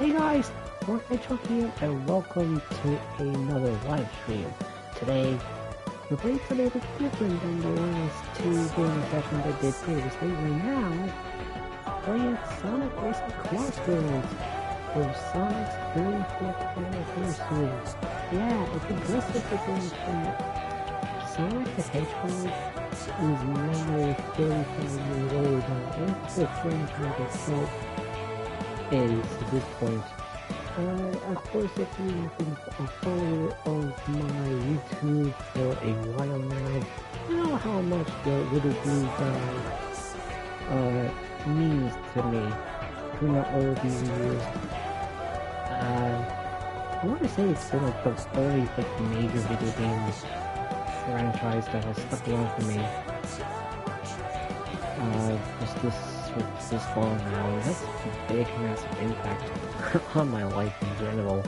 Hey guys, Hedgehog here, and welcome to another live stream. Today, we're playing something a bit different than the last two gaming sessions I did previously. Right now, playing Sonic Racing CrossWorlds for Sonic's 35th anniversary. Yeah, it's impressive to think that Sonic the Hedgehog is now 35 years old now, and the franchise itself is at this point. Of course, if you've been a follower of my YouTube for a while now, you know how much the little blue guy means to me throughout all these years. I want to say it's been like the only major video games franchise that has stuck around for me. Just this long now, and it has such a big, massive impact on my life in general.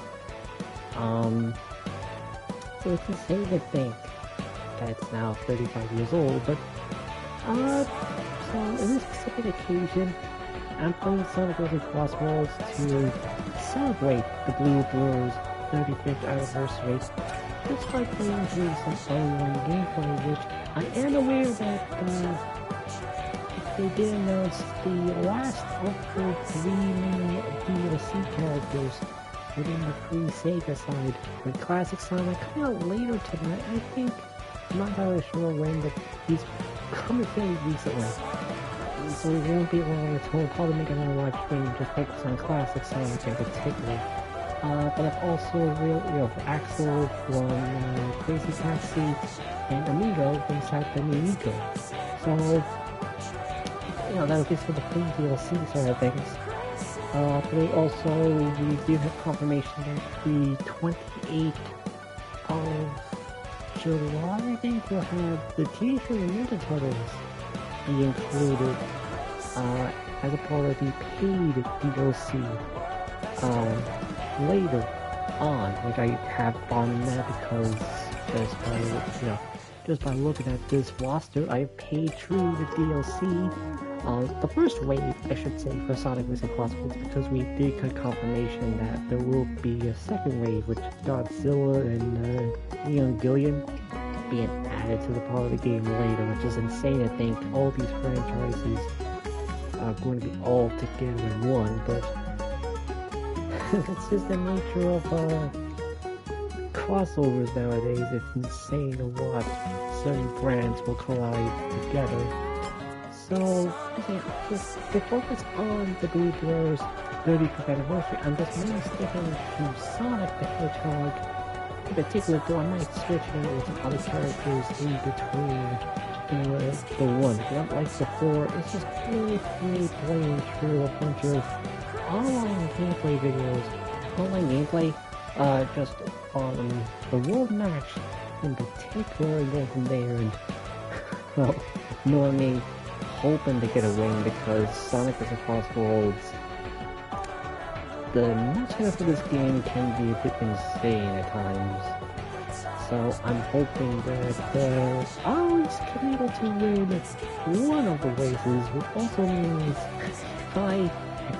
So it's insane to think that it's now 35 years old, but, so in this specific occasion, I'm playing Sonic Racing CrossWorlds to celebrate the Blue Blur's 35th anniversary, just by playing through some online gameplay, which I am aware that, they did announce the last of the 3 main DLC characters within the free Sega side, with Classic Sonic coming out later tonight. I think, I'm not entirely sure when, but he's coming fairly recently. So it won't be long until we'll probably make another live stream just focus on Classic Sonic in particular. But I've also Axel from Crazy Taxi and Amigo from Saturday Nico. So that would be for the free DLC side of things. But also, we do have confirmation that the 28th of July, I think, will have the Teenage Mutant Ninja Turtles be included as a part of the paid DLC later on, which I have on that because just by looking at this roster, I paid through the DLC. The first wave, I should say, for Sonic Racing CrossWorlds, because we did get confirmation that there will be a second wave with Godzilla and Evangelion being added to the part of the game later, which is insane to think all these franchises are going to be all together in one, but it's just the nature of crossovers nowadays. It's insane to watch certain brands will collide together. So, just to focus on the Blue Blur's 35th anniversary, I'm just mainly sticking to Sonic the Hedgehog. In particular, though I might switch out with some other characters in between the one. Not like before, it's just really playing through a bunch of online gameplay videos. Online gameplay, just on the world match in particular, and go from there, and, well, normally hoping to get a win because Sonic Racing CrossWorlds, the matchup for this game can be a bit insane at times. So I'm hoping that I always can be able to win one of the races, which also means if I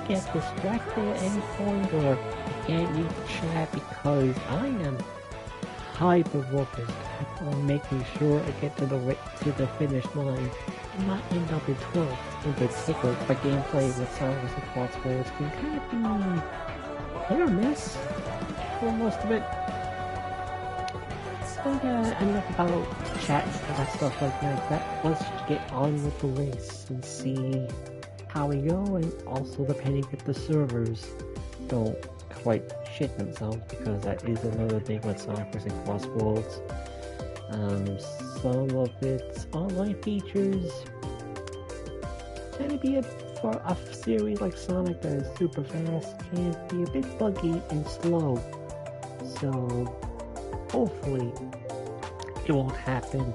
get distracted at any point or can't read chat because I am hyper-focused on making sure I get to the finish line and not end up in 12th. In particular, my gameplay with Sonic Racing CrossWorlds can kind of be hit or miss for most of it. So enough about chat and all that stuff like that. Let's get on with the race and see how we go, and also depending if the servers don't quite shit themselves, because that is another thing with Sonic Racing CrossWorlds. Some of its online features maybe for a series like Sonic that is super fast can be a bit buggy and slow. So hopefully it won't happen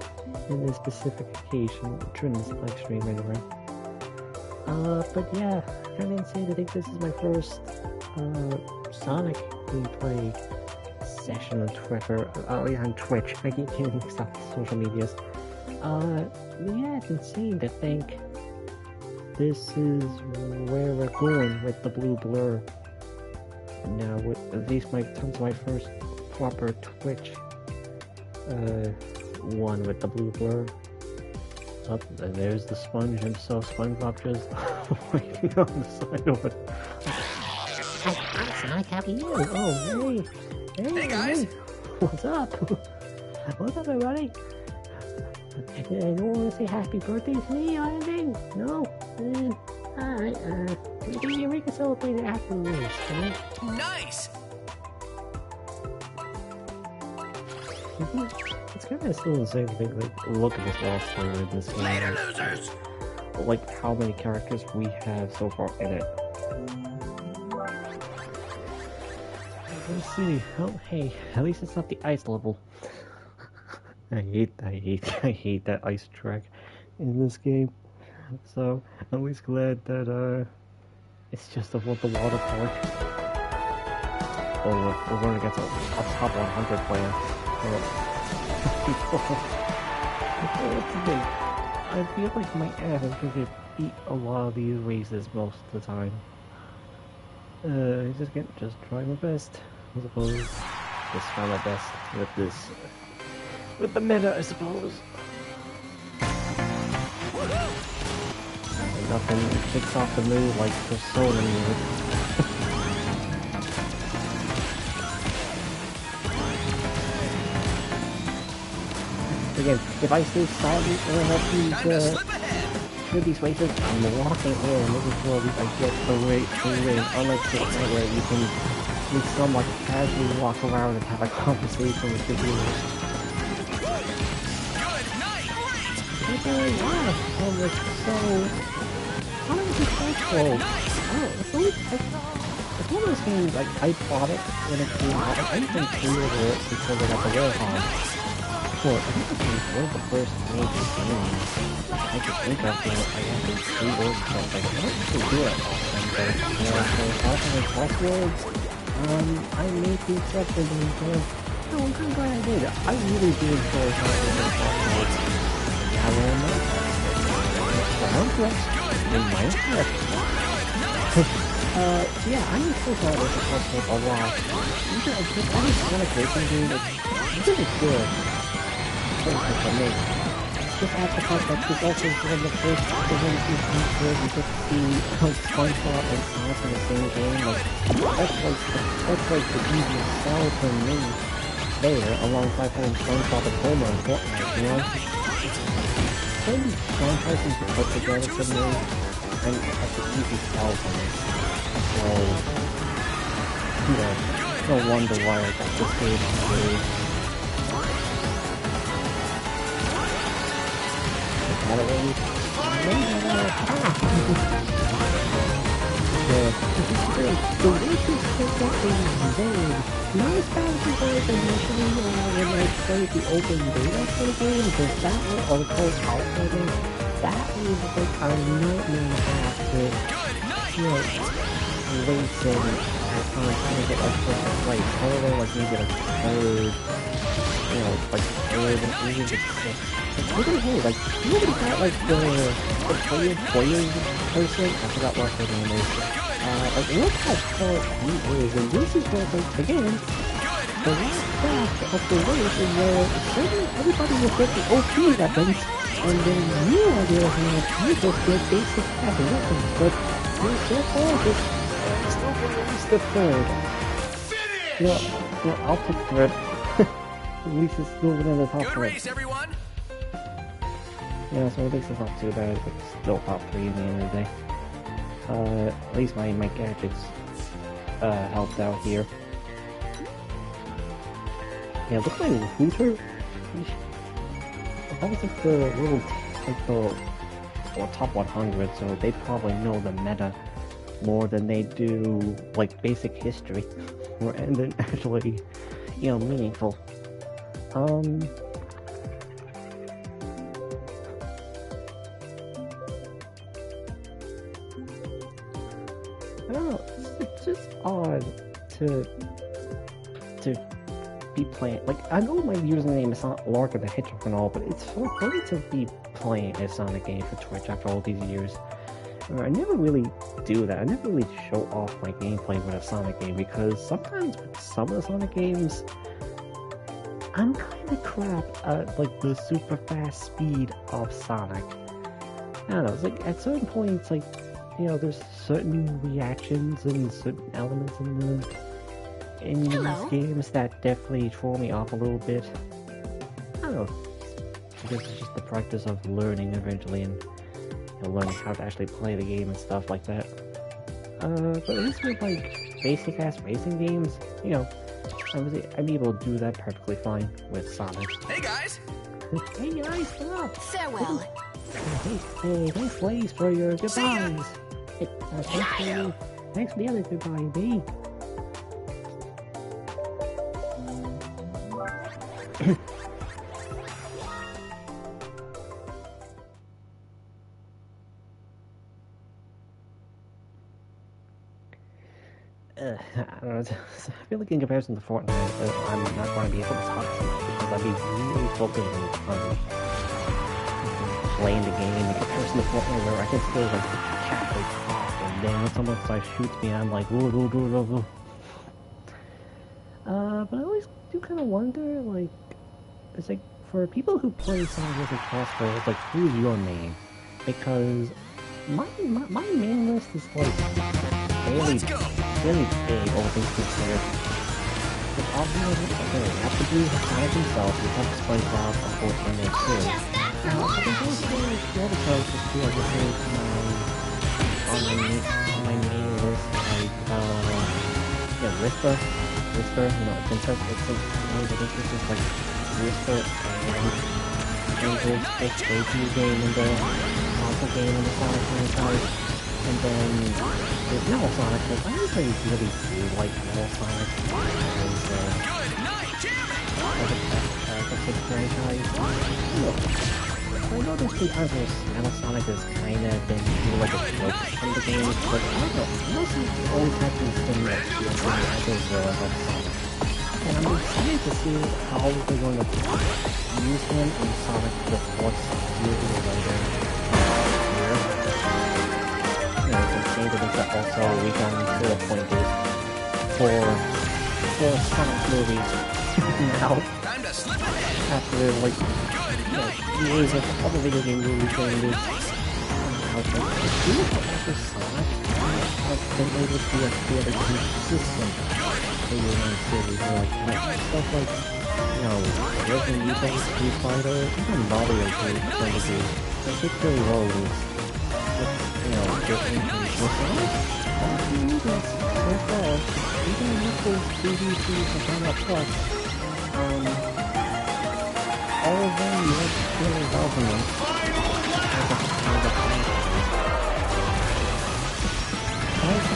in this specific occasion during this live stream anyway. But yeah, I'm insane to think this is my first Sonic gameplay session on Twitter. On Twitch. I keep getting mixed up with social medias. Yeah, it's insane to think this is where we're going with the Blue Blur. now, these might come to my first proper Twitch one with the blue blur. Oh, there's the sponge himself, SpongeBob just waiting on the side of it. Hi, Sonic, how are you? Oh, hey. Hey, guys. What's up? What's up, everybody? You don't want to say happy birthday to me or anything? No? Alright, we can celebrate it after the race, right? Nice! It's kind of still the same thing, like, look at this roster in this game. Later, losers! Like, how many characters we have so far in it. Let's see. Oh, hey, at least it's not the ice level. I hate that ice track in this game. So, I'm always glad that, it's just a water park. Oh, we're going against a top 100 player. What's the thing? I feel like my ass is going to beat a lot of these races most of the time. Just try my best, I suppose. Just try my best with this. With the meta, I suppose. Nothing kicks off the move like Persona music. Again, if I stay silent or help these races, I'm walking in, making sure I get the ring, unlike the night where you can somewhat casually walk around and have a conversation with the viewers. How is it possible? It's one of those games, like, I bought it when it came out, I even pre-ordered it because I got the Hedgehog. I think this was one of the first major games I could think of where I actually pre-ordered stuff. Like, I don't actually do it often, but, you know, for Sonic CrossWorlds, I made the exception and said, no, I'm kind of glad I did. I really do enjoy Sonic CrossWorlds. Yeah, well, no. In Minecraft. Yeah, I enjoy Sonic CrossWorlds a lot. Even any Sonic Racing game, it's really good. For me. Just add the fact that this also is one of the first games where we get to see SpongeBob and Sonic in the same game. Like, that's like the easiest sell for me there, alongside playing SpongeBob and Homer and Fortnite, you know? Maybe franchises are put together for me, and that's the easy sell for me. So, you know, no wonder why I got this game on stage. The races picked up in vague. Not as bad as it was initially when I played the open beta for the game, because that was, or the closed alpha game, that was like a nightmare to have to, you know, racing at times trying to get like first place. However, like maybe like third, you know, like third and even the sixth. Look at hey, like, nobody got, like, the players person? I forgot what her name is. Like, look how far he is, and this is where, like, again, the last half of the race is where everybody will get the OP weapons, and then you, on the other hand, you just get basic heavy weapons, but you're so far, just still going to reach the third. Well, I'll pick third. At least it's still within the top 3. Good race, everyone! Yeah, so at least it's not too bad, but it's still top 3 in the end of the day. At least my gadgets, helped out here. Yeah, look like Hooter. That was like the little, like or top 100, so they probably know the meta more than they do, like, basic history. And then actually, you know, meaningful. I don't know, it's just odd to be playing, like, I know my username is not Lark the Hedgehog and all, but it's so funny to be playing a Sonic game for Twitch after all these years. I never really do that. I never really show off my gameplay with a Sonic game because sometimes with some of the Sonic games, I'm kind of crap at like the super fast speed of Sonic. I don't know, it's like at certain points, like, you know, there's certain reactions and certain elements in these games that definitely throw me off a little bit. I don't know. I guess it's just the practice of learning eventually and, you know, learning how to actually play the game and stuff like that. But at least with like basic ass racing games, you know, I'm able to do that perfectly fine with Sonic. Hey guys! Hey guys, stop! Farewell. Hey, thanks ladies for your goodbyes. Hey, thanks for the other goodbye, B. I don't know, I feel like in comparison to Fortnite, I'm not going to be able to talk so much because I'd be really focused on playing the game in comparison to Fortnite where I can still like casually talk and then when someone starts shoots me I'm like woo. But I always do kind of wonder, like, it's like, for people who play Sonic Racing CrossWorlds, like, who's your main? Because my main list is like fairly big, all things considered. But obviously, okay, have to do Sonic himself, you have to SpongeBob, unfortunately, too. I can also the other characters too, I just made on my main list, like, yeah, Whisper, you know, it's interesting, it's just like Whisper and Angel's first debut game in the console game in the Sonic franchise. And then there's Metal Sonic, but I don't really like Metal Sonic as a big franchise. I know there's been times where Metal Sonic has kind of been like a joke from the games, but I don't know. Mostly always had these things that feel like as Sonic. And I'm excited to see how they're going to use him in Sonic the Fourth year later. That also we can to the point is for Sonic movies now after like years of other video game movies and this how to do for Sonic has been able to be a fairly consistent video game series like stuff like, you know, Resident Evil, Street Fighter, even Mario to some degree, particularly those, you know, different movies so far, even with those DVDs and China Plus, all of them look really relevant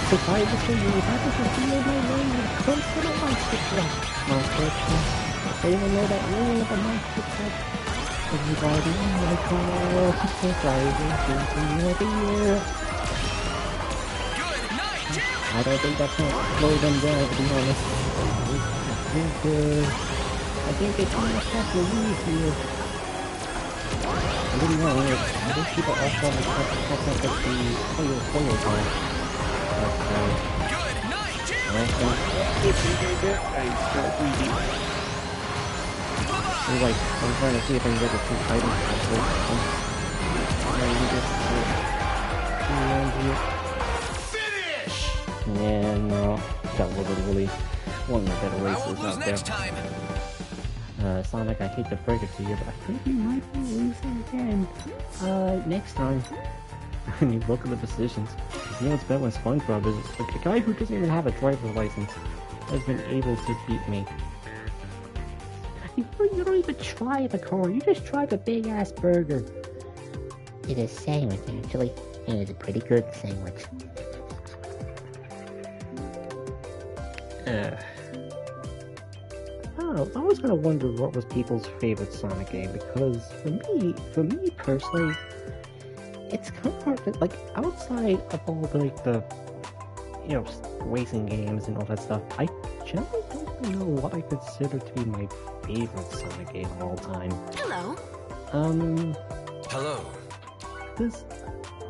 if I was to you, that is a video my name when it comes to the monster truck. Monster truck. They even know that name of the monster truck. Everybody in my car, surprising things of the year. I don't think that's gonna slow them down, to be honest. I think they kind of have to leave here. I didn't know, I think people also want to talk about the foil time. Like, I'm trying to see if I can get the two items actually. Yeah, no. That was really one of the better races out there. Sonic, I hate to break it to you, but I think you might be losing again. Next time. I mean, look at the positions. You know, it's better when SpongeBob is like, a guy who doesn't even have a driver's license has been able to beat me. You don't even try the car, you just drive a big-ass burger. It's a sandwich, actually, and it's a pretty good sandwich. I don't know, I always kind of wondered what was people's favorite Sonic game, because for me personally, it's kind of hard to, like, outside of all the, like, the, you know, racing games and all that stuff, I generally don't really know what I consider to be my favorite Sonic game of all time. Hello. Hello. There's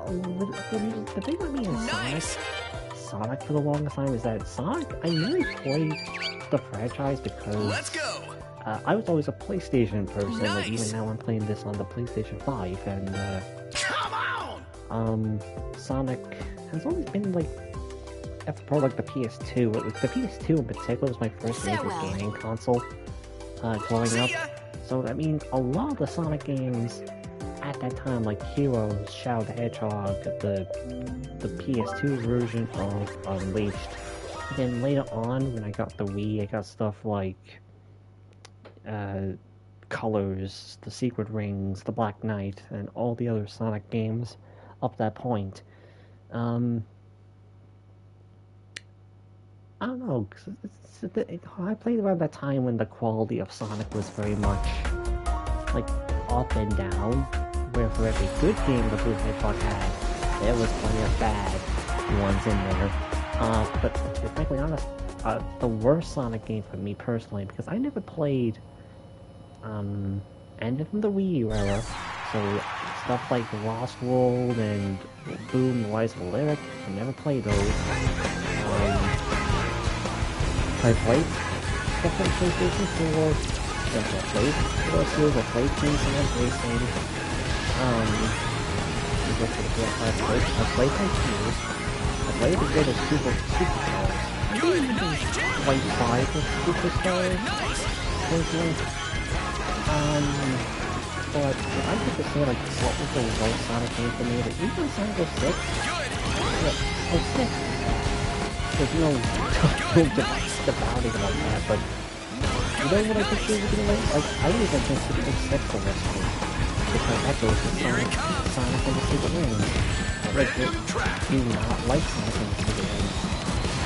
the thing with me in Sonic for the longest time is that Sonic, I never played the franchise because I was always a PlayStation person. Like even now I'm playing this on the PlayStation 5, and Sonic has always been like for like the PS2. The PS2 in particular was my first major gaming console growing up. So that means a lot of the Sonic games at that time, like Heroes, Shadow the Hedgehog, the PS2 version of Unleashed. And then later on, when I got the Wii, I got stuff like Colors, the Secret Rings, the Black Knight, and all the other Sonic games up that point. I don't know, I played around that time when the quality of Sonic was very much like up and down, where for every good game the Blue Hedgehog had, there was plenty of bad ones in there. But to be frankly honest, the worst Sonic game for me personally, because I never played any from the Wii U era, so stuff like Lost World and Boom, Rise of the Lyric, I never played those. I played stuff on PlayStation 4, I played Versus, I played Sonic Racing, I played Hedgehog, I played the greatest Superstars. I didn't even quite buy the Superstars, personally. But if I had to say, like, what was the worst Sonic game for me, like, even Sonic 06? Yeah, 06. There's no debating about that, but you know what I think they were gonna like? I was anticipating 06 for this one, because that goes with Sonic and the Secret Rings. Like, do not like Sonic and the Secret Rings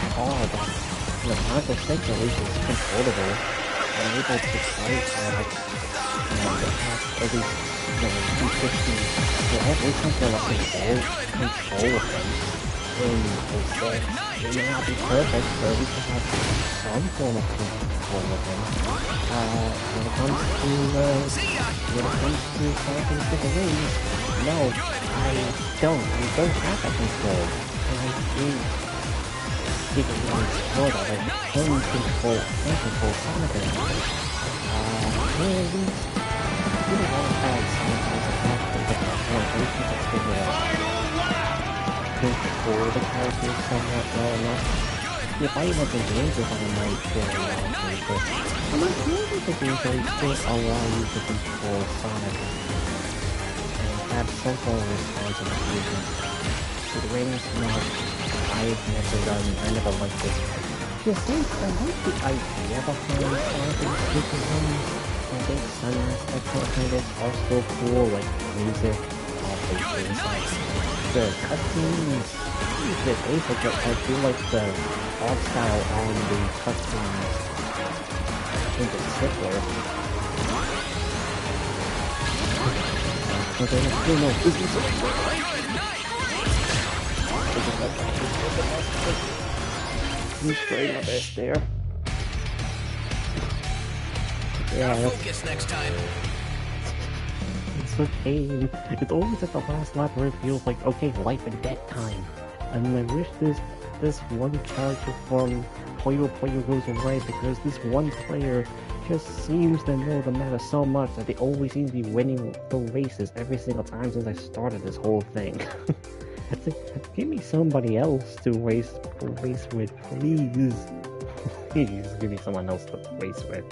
at all, but, you know, Sonic 06 at least is controllable, and able to fight Sonic, you know, at least, you know, 250, at least something like control of them. In 06, it may not be perfect, but we can have some form of control with him. When it comes to Sonic and the Secret Rings, no, I don't have that control. And I do Secret Rings for that. I can control Sonic and and we don't want to have Sonic as a character, but I think it's figured out. Control the characters somewhat well enough. If I even the games with them, I might feel a lot of it, but I'm not sure that the games still allow you to control Sonic and have some form of responsibility. The rings, no, I've never done, I never liked it. Just think, I like the idea behind Sonic and Secret Rings. I think some aspects of it are still cool, like music, all those things like the cutscenes is a bit basic, but I feel like the art style on the cutscenes in particular. But then I still know this is I'm trying my best there. Yeah, focus next time. It's a pain. It's always at the last lap where it feels like, okay, life and death time. And I wish this one character from Puyo Puyo goes away, because this one player just seems to know the meta so much that they always seem to be winning the races every single time since I started this whole thing. It's like, give me somebody else to race with, please. Please, give me someone else to race with.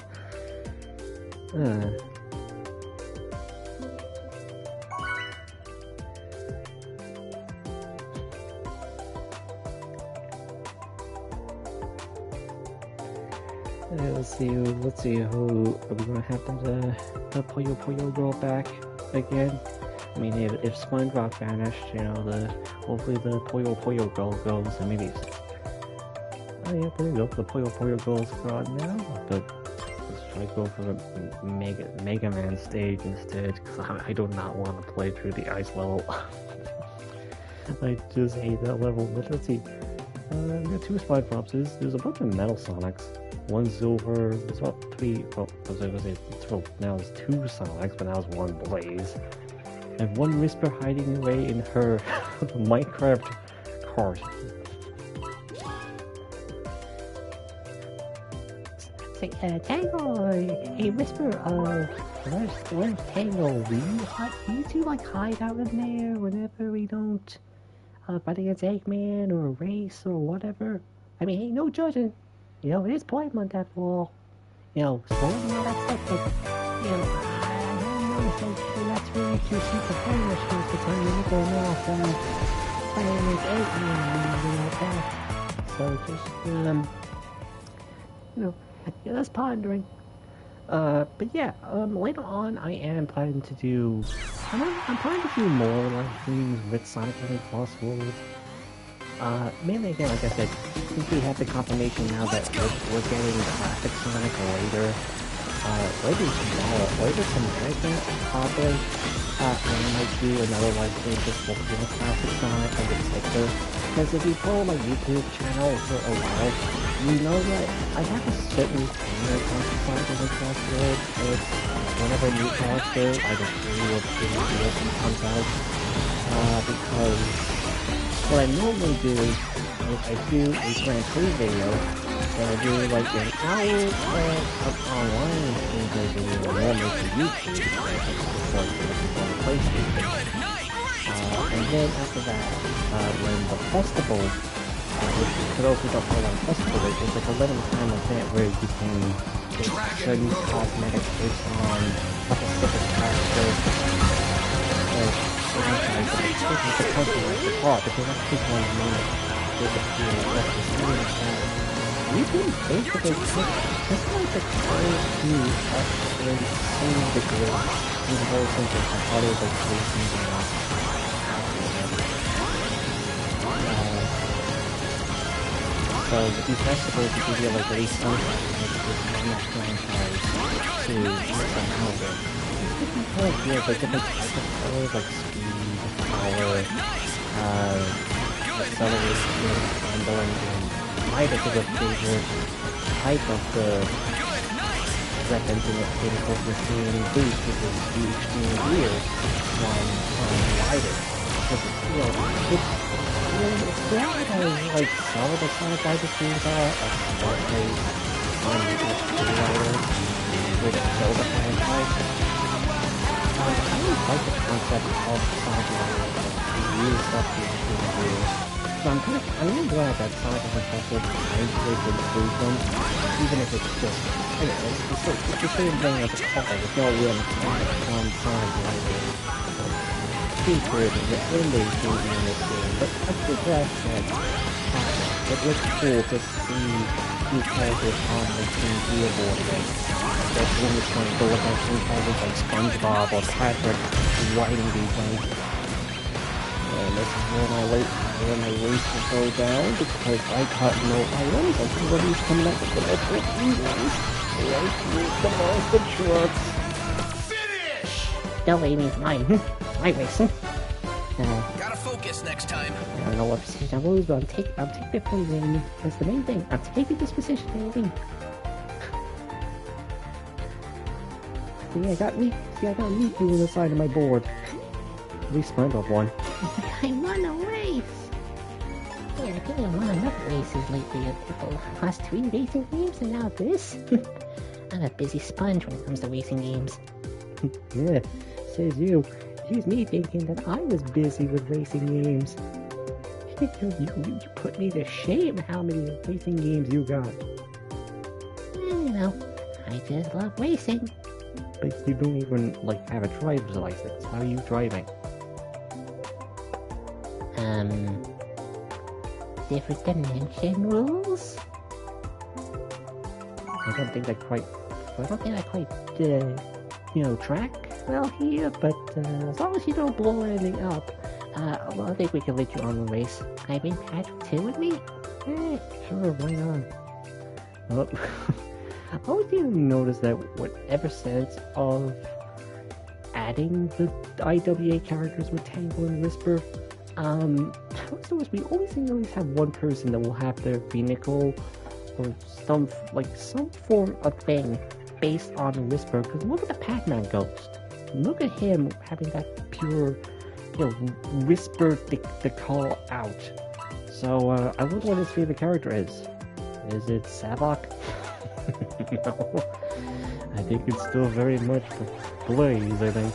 Let's see who are we gonna have the Puyo Puyo girl back again. I mean, if SpongeBob vanished, you know, hopefully the Puyo Puyo girl goes, and maybe oh yeah, there we go, the Puyo Puyo girl's gone now, but let's try to go for the Mega Man stage instead, because I do not want to play through the ice level. I just hate that level. But let's see, we got 2 SpongeBobs. There's a bunch of Metal Sonics. 1 Silver, there's about 3, well, I was gonna say, well, now there's 2 Sonics, but now it's 1 Blaze. and one Whisper hiding away in her Minecraft cart. Say, Tango, hey Whisper, where's Tango? Do you two like hide out in there whenever we don't fight against Eggman or race or whatever? I mean, hey, no judging. You know, it is Pride Month after all. You know, sporting all that stuff, but, you know, I don't know if that's really too super famous most of the time when you're going off fighting against Eggman and everything like that. So just, you know, just pondering. But yeah, later on I am planning to do, I'm planning to do more live streams with Sonic Racing CrossWorlds. Mainly again, like I said, since we have the confirmation now that we're getting Classic Sonic later, later tonight, probably, I might do another live stream just focusing on Classic Sonic in particular. Because if you follow my YouTube channel for a while, you know that I have a certain timer on Sonic Racing CrossWorlds. It's whenever a new character, either 3 or 2 DLC comes out, because what I normally do is I do a Grand Prix video, and I do like an hour of online gameplay video normally for YouTube, before I put it on the PlayStation. And then after that, when the festival, for those who don't know what a festival is, it's like a limited time event where you can get certain cosmetics based on a specific character. It's a personalized car, because that's just one of the main appeal of the series. You can basically it's like the current view up in some degree in comparison to some other like racing games. So with these festivals, you can get like race sometimes, which is not franchise to somehow get different kind of feels, like different types of colors, like speed, power, acceleration, handling, and my particular favorite type of the weapons in the vehicles we're seeing boost, which is the extreme gears when riding. Because, you know, it's not like some of the Sonic Riders games are, especially on the with Zelda franchise. I really like the concept of Sonic Riders, like the new stuff the extreme gears. So I'm really glad that Sonic and Hedgehog actually improve them, even if it's just, you know, it's the same thing as a car with no rim on Sonic Riders. Featured in the game in this game, but I think that it looks cool to see these characters on the Team Gearboard, especially when you're trying to look at some characters like SpongeBob or Patrick riding these things. And this is where my race will go down, because I got no items. Everybody's coming up with the epic items. Like the monster trucks. Finish! Don't leave me mine. My racing. Gotta focus next time. I don't know what position I lose, but I'm taking the position. That's the main thing. I'm taking this position, baby. See, I got me doing the side of my board. At least SpongeBob won. I won a race! Yeah, I think I won enough races lately. The last 3 racing games, and now this? I'm a busy sponge when it comes to racing games. Yeah, says you. Here's me thinking that I was busy with racing games. You put me to shame how many racing games you got. You know, I just love racing. But you don't even, like, have a driver's license. How are you driving? Different dimension rules? I don't think I quite, track well here, but as long as you don't blow anything up, Well, I think we can let you on the race. I bring Patrick too with me? Sure, why not? Oh, I always didn't notice that ever since of adding the IWA characters with Tangle and Whisper, we always have one person that will have their vehicle or some form of thing based on Whisper, because look at the Pac-Man ghost. look at him having that pure, whisper the call out. So, I wonder what his favorite character is. Is it Savok? No. I think it's still very much Blaze, I think.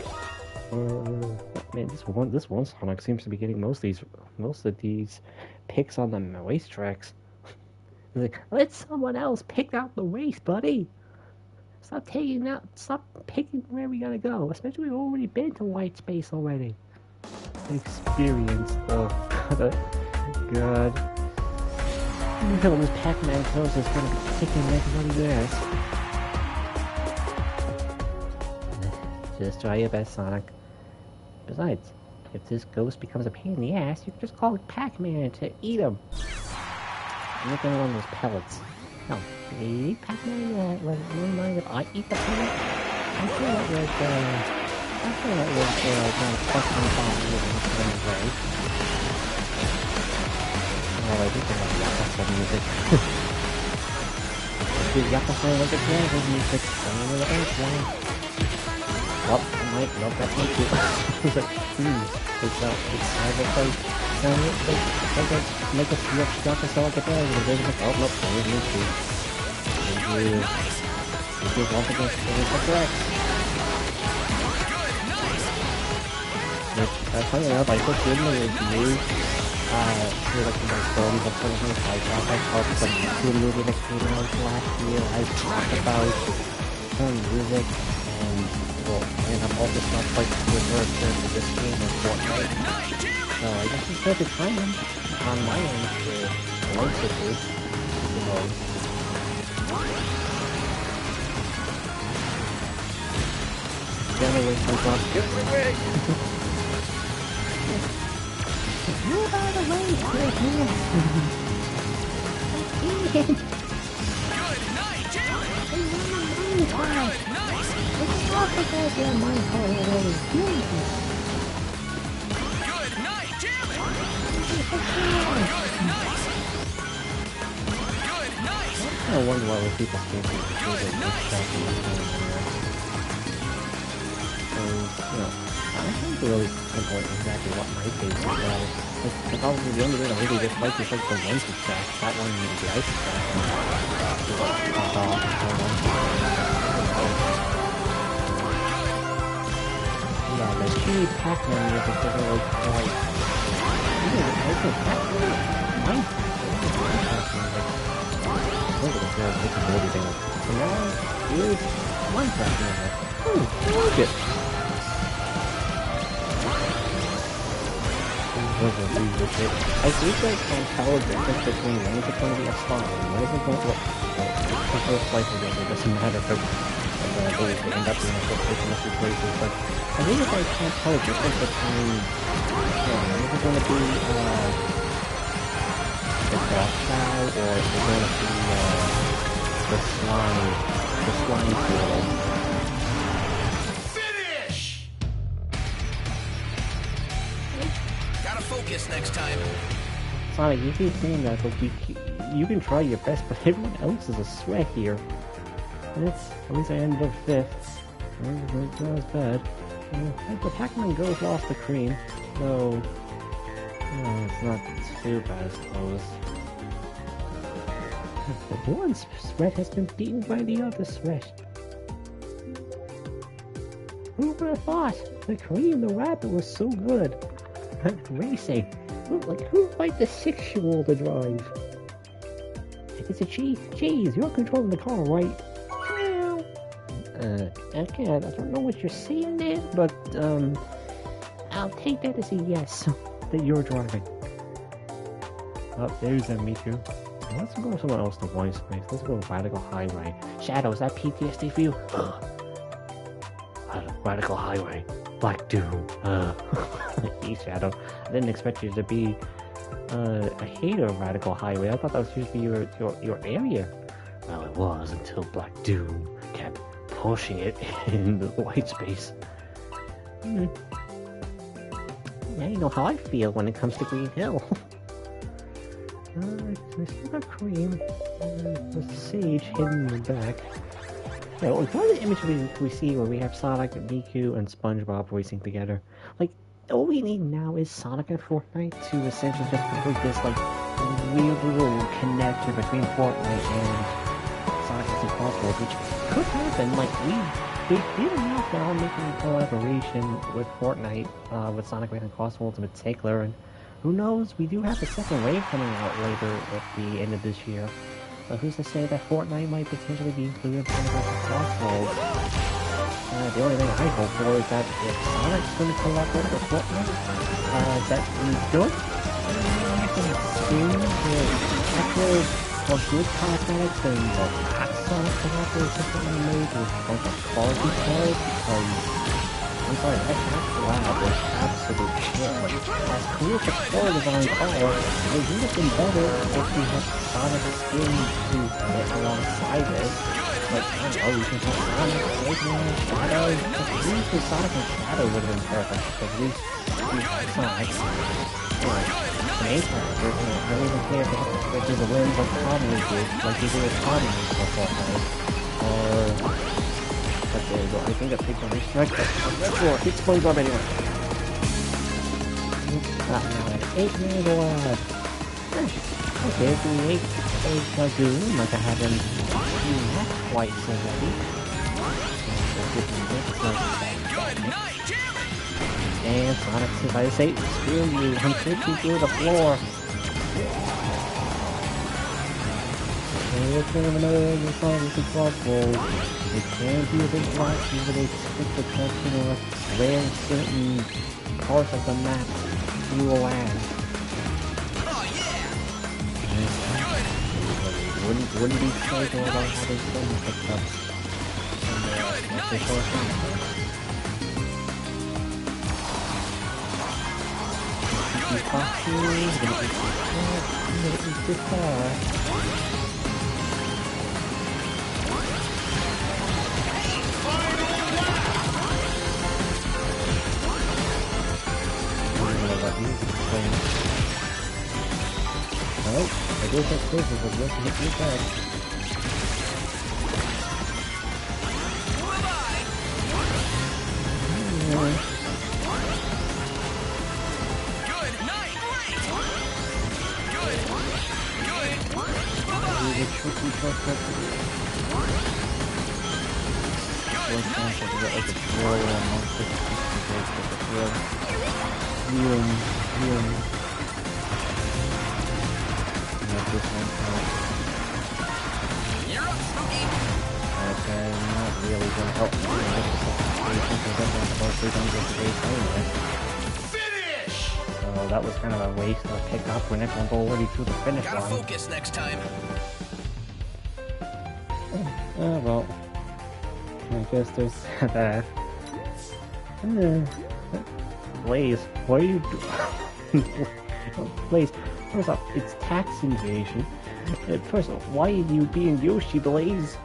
Man, this one Sonic seems to be getting most of these picks on the racetracks. Like, let someone else pick out the race, buddy. Stop picking where we gotta go. Especially we've already been to white space already. Experience, though. God. Until this Pac-Man close is gonna be kicking everybody's ass. Just try your best, Sonic. Besides, if this ghost becomes a pain in the ass, you can just call Pac-Man to eat him. Look at one of those pellets. No, do you eat Pac-Man? Wouldn't mind if I eat the pellet? I'm sure that was, not a question about you in some way. Oh, I do think of Yakuza music. The Yakuza like a dragon music, playing with the airplane. Oh, I might love that one too. It's like, it's kind of like, make a switch, Yakuza like a dragon, and then like, oh, nope, there's me too. Thank you once again for the correct. Which, funny enough, I put in the review, for like my stories of some of my side I talked about the movie that came out last year. I talked about some music, and I'm also not quite sure to this game or Fortnite. So I guess it's perfect timing on my end to launch the group. Get away from God. Get away! You're out of the way, man. Good night, Dylan! It's not because you're my whole way. Good night, Dylan! Good night! I wonder why people can't be I can't really pinpoint exactly what my favorite was. Like, probably the only thing I really dislike is like the lens attack. That one needed the ice attack. Yeah, the cheap Pac-Man music is really quite... Pac-Man? Mine? Look at this, it's a really thing. So now, here's one Pac-Man. I like it. I think I can tell the difference between when is it going to be a spot and when is it going to look. It's so slightly different, it doesn't matter if they end up being a situation of places, but I think if I can't tell the difference between when is it going to be the boss guy or is it going to be the slime field. Focus next time. Sonic, you keep saying that, but you can try your best, but everyone else is a sweat here. At least I ended up 5th. It was bad. The Pac-Man girls lost the cream, so it's not too bad, I suppose. But one sweat has been beaten by the other sweat. Who would have thought? The cream, the rabbit was so good. Racing. Who liked the 6-year-old to drive? It's a cheese. You're controlling the car, right? Okay, I don't know what you're saying there, but, I'll take that as a yes, that you're driving. Oh, there's a me too. Let's go somewhere else to voice space. Let's go to Radical Highway. Shadow, is that PTSD for you? Radical Highway. Black Doom. Shadow. I didn't expect you to be a hater of Radical Highway. I thought that was supposed to be your area. Well, it was until Black Doom kept pushing it in the white space. Now you know how I feel when it comes to Green Hill. We still got Cream. The Sage hidden in the back. Yeah, well, what are the images we see where we have Sonic, Miku, and SpongeBob racing together? Like, all we need now is Sonic and Fortnite to essentially just complete this, like, weird little connection between Fortnite and Sonic Racing CrossWorlds, which could happen. Like, they did enough now making a collaboration with Fortnite, with Sonic Racing CrossWorlds in particular, and who knows, we do have the second wave coming out later at the end of this year. But who's to say that Fortnite might potentially be included in Sonic Racing CrossWorlds? The only thing I hope for is that if Sonic's going to collaborate with Fortnite, that we don't soon with actual good cosmetics and the last Sonic collaboration that we made with a bunch of quality cars, because I'm sorry, that collab was absolute shit. Like, as cool as the core design are, it would have been better if we had Sonic skins to fit alongside it. Like, I don't know, you can have Sonic, Eggman, Shadow. At least with Sonic and Shadow would have been perfect, because at least we had Sonic. Like, the main characters, I don't even care if they have to switch the limbs like Tommy did, like they did with Tommy for Fortnite. Or... But there you go, I think that takes a restrike. It's SpongeBob anyway. Not now, 8 minutes left. Okay, if we 8 Lagoon, like I haven't seen that quite so ready. And Sonic says, I say, screw you, I'm taking through the floor. It's kind of another Sonic Racing CrossWorlds. It can be a bit flashy, but they stick the question of where certain parts of the map you will land. Oh yeah! Wouldn't be psycho about having some picked up in the official account. Oh, I guess that silver was just hit me back. Good night! Good! Bye-bye! Tricky shortcut. One chance I can get like a throw on one quick this one out. You're up, Spooky! Okay, not really gonna help me in this situation because I'm going to about 3 times the base anyway. Finish! So that was kind of a waste of a pickup when everyone's already through the finish Gotta line. focus next time. Oh well. I guess there's that. Blaze, what are you doing? Blaze, first off, it's tax invasion. First off, why are you being Yoshi, Blaze?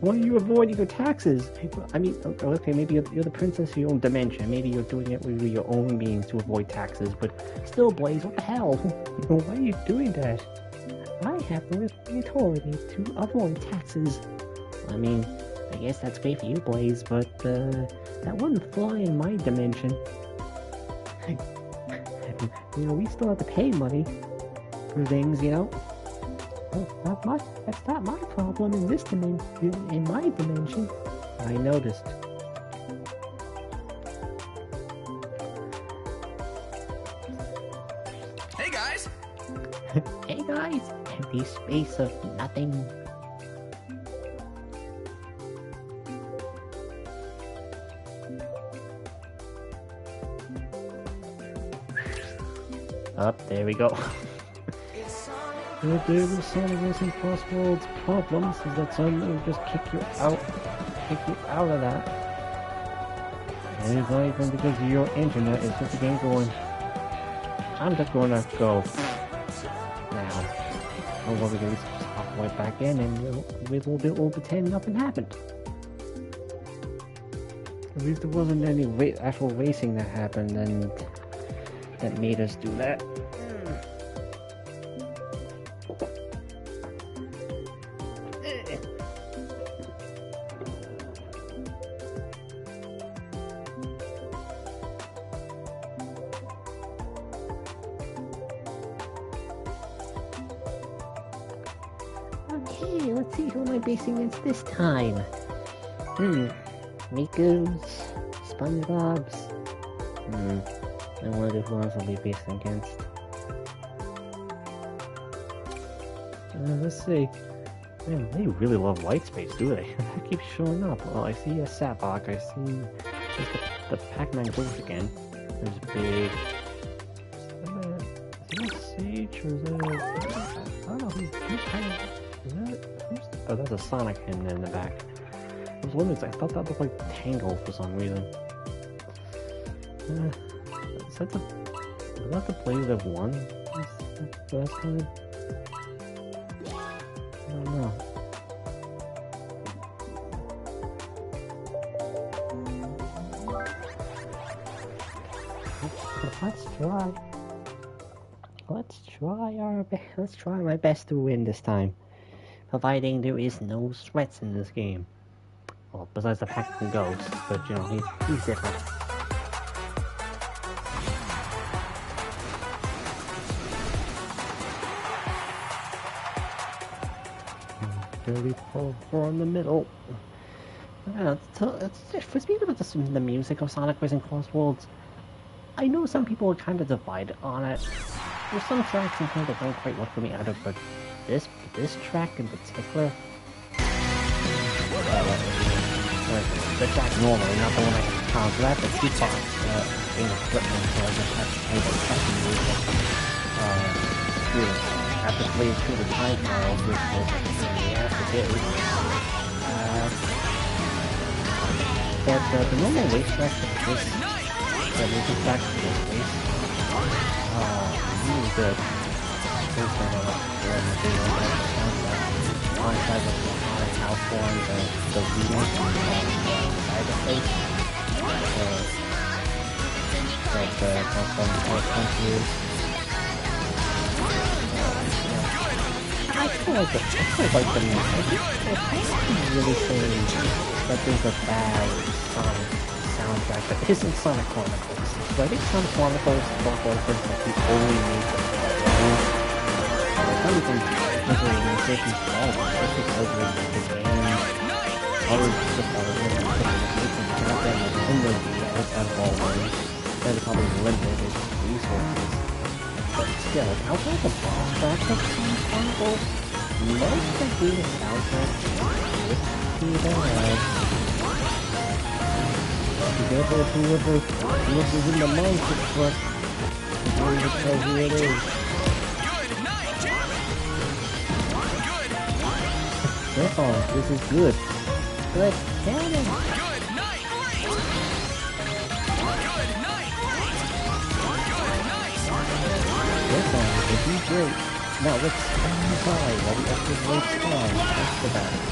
Why are you avoiding your taxes? I mean, okay, maybe you're the princess of your own dimension. Maybe you're doing it with your own means to avoid taxes, but still, Blaze, what the hell? Why are you doing that? I have the authority to avoid taxes. I mean, I guess that's great for you, Blaze, but that wouldn't fly in my dimension. You know, we still have to pay money for things, you know. Well, that's not my problem in this dimension. In my dimension, I noticed. Hey guys! Hey guys, empty space of nothing. Up, there we go. If there was Sonic Racing CrossWorlds problems, is that someone will just kick you out of that. And it's not even because of your internet, it's just the game going. I'm just gonna go now. Or what we do is just hop right back in and we'll pretend nothing happened. At least there wasn't any actual racing that happened and that made us do that. Okay, let's see who am I basing against this time. Miku's, SpongeBob's. I wonder who else I'll be basing against. Let's see. Man, they really love white space, do they? That keeps showing up. Well, I see a Sapbok, I see the Pac-Man ghost again. There's a big... Is that a Sage or is that a... I don't know, who's kind of... Is that... Oh, that's a Sonic hand in the back. I was wondering, I thought that looked like Tangle for some reason. Is that the players have won last time? I don't know. Let's try my best to win this time. Providing there is no sweats in this game. Well, besides the Pac-Man Ghost, but you know, he's different. Dirty four in the middle. Yeah, for speaking of the music of Sonic Racing CrossWorlds, I know some people are kind of divided on it. There's some tracks in here that don't quite work for me either, but this track in particular, the track normally, not the one I can count. So I have the two parts in the equipment, so I just have to play the second music. I have to play through the time files, which was a pain in the ass to do. But the normal race track of this, the music track for this race, really good. There's alongside with the haunted house one, the remake side of face, that comes from the past countries. I feel like the music. I'm really saying that there's a bad Sonic soundtrack that isn't Sonic Chronicles. So I think Sonic Chronicles is the only music. Not even considering the safety for all of them, just because of the game, other development, and in the out of all of them, that are probably limited resources. But still, outside the boss track of Sonic Chronicles, most of the soundtrack is pretty bad. Together, whoever's in the monster truck is going to tell who it is. Oh, this is good. Let's count it. This one will be great. Now let's stand by while the extras wait on. That's the battle.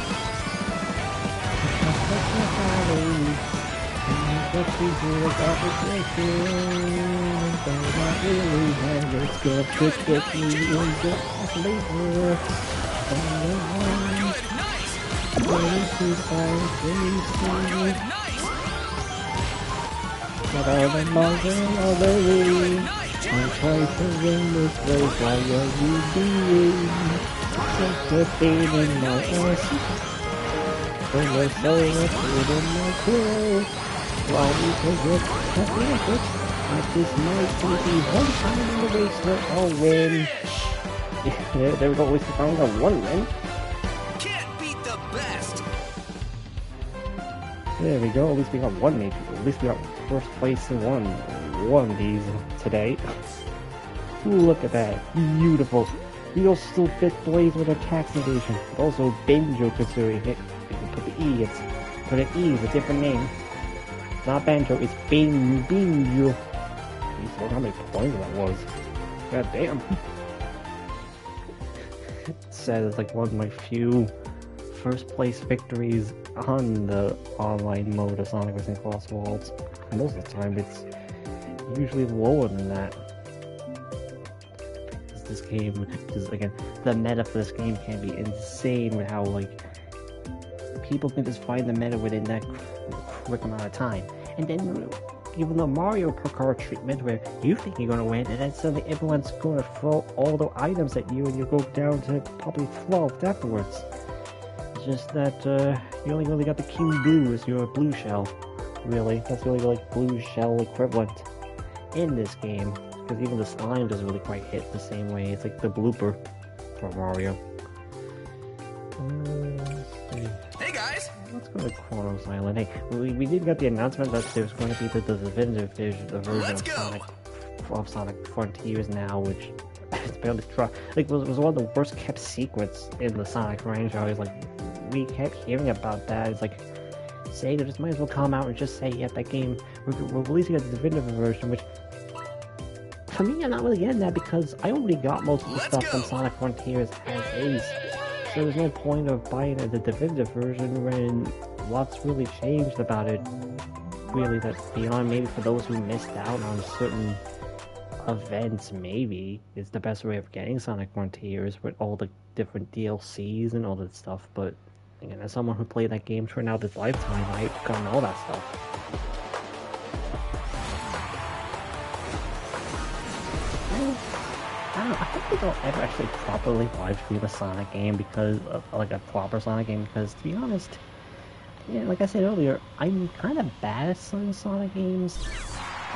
Let's go quickly and get later. But all the longer all the way, I'm trying to win this race while you're doing such a pain in my ass. When there's so much food in my grill, why you forget that it? Like this might be one time in the race where I'll win. Yeah, there was always found a one win. Can't beat the best. There we go, at least we got one major. At least we got first place in one of these today. Look at that, beautiful. We also still fifth place with our tax evasion. Also, Banjo considering it. Put the E, it's a different name. It's not Banjo, it's Banjo. Jeez, look how many points that was. God damn. Sad it's like one of my few first place victories on the online mode of Sonic Racing CrossWorlds. Most of the time it's usually lower than that. This game is, again, the meta for this game can be insane with how, like, people can just find the meta within that quick amount of time. And then even the Mario Parkour treatment where you think you're gonna win, and then suddenly everyone's gonna throw all the items at you, and you go down to probably 12th afterwards. It's just that you only really got the King Blue as your blue shell. Really, that's the only like blue shell equivalent in this game. Because even the slime doesn't really quite hit the same way. It's like the blooper for Mario. Let's see. Hey guys! Let's go to Kronos Island. Hey, we did get the announcement that there's going to be the definitive version of Sonic Frontiers now, which it's barely try. Like, was one of the worst kept secrets in the Sonic franchise. Like, we kept hearing about that. It's like, Sega just might as well come out and just say, yeah, that game, we're releasing a definitive version, which, for me, I'm not really getting that because I already got most of the stuff from Sonic Frontiers as is. So there's no point of buying the definitive version when what's really changed about it, really, that's beyond maybe for those who missed out on certain events, maybe, is the best way of getting Sonic Frontiers with all the different DLCs and all that stuff, but again, as someone who played that game throughout his lifetime, I've gotten all that stuff. I don't think they'll ever actually properly live stream a Sonic game because of, like, a proper Sonic game, because to be honest, yeah, like I said earlier, I'm kind of bad at some Sonic games.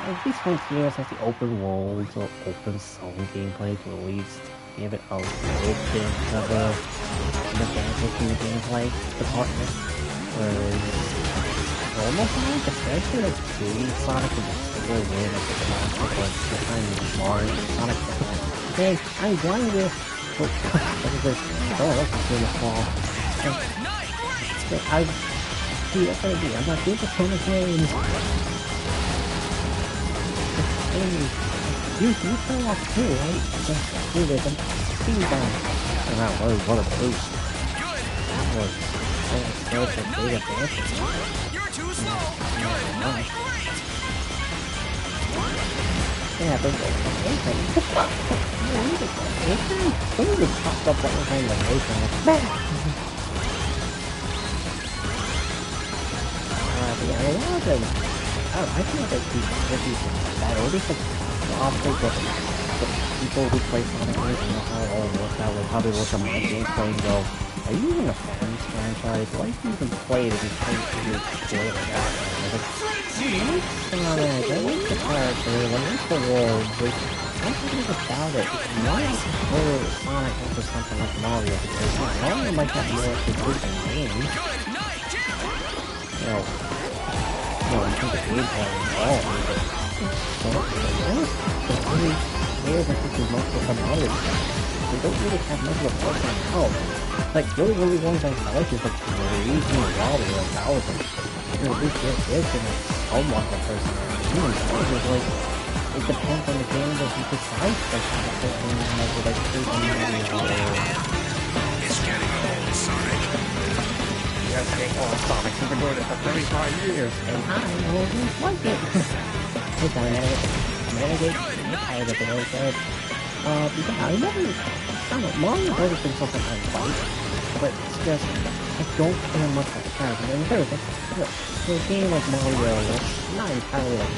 At least Frontiers has the open world or open zone gameplay to at least give it a little bit of an advantage in the gameplay department. Whereas normal Sonic, especially like 3D Sonic, is a single win at the classic, like behind Mario Sonic. Hey, I'm blinded! What is this? Oh, that's going to fall. See, that's what I do. I'm not good at Sonic games. You fell off too, right? Just do this. I'm speed down. Wow, what a boost. That was such a big advantage. You're too slow! Good! Nice! Yeah, but something just popped up right behind the nation. Yeah, a lot of them. I feel like these bad, or at least often the people who play Sonic Racing know how it all works out, like how they look at my gameplay and go, are you even a fan of this franchise? Why do you even play it if you play it to enjoy it like that? I like the characters, I like the world, like, I don't think about it. Why not prefer Sonic over something like Mario? Because Mario might have more to do than games. You know, in terms of gameplay and all, but it's really weird that this is most of the Mario stuff. They don't really have much of a person at all. Like, the only really ones I like is like Luigi and Wario and Bowser. You know, this is somewhat of a personality. Even Bowser is like, it depends on the game that you decide to have a person has like Super Mario or... It's getting old, Sonic. Yes, getting old, Sonic. You've been doing it for 35 years, and I always like it. Hey, Dynamic. Renegade. I'm tired of it, okay? Because I don't know, Mario's always been something I like, but it's just, I don't care much about the character. And there's for a game like Mario, it's not entirely like,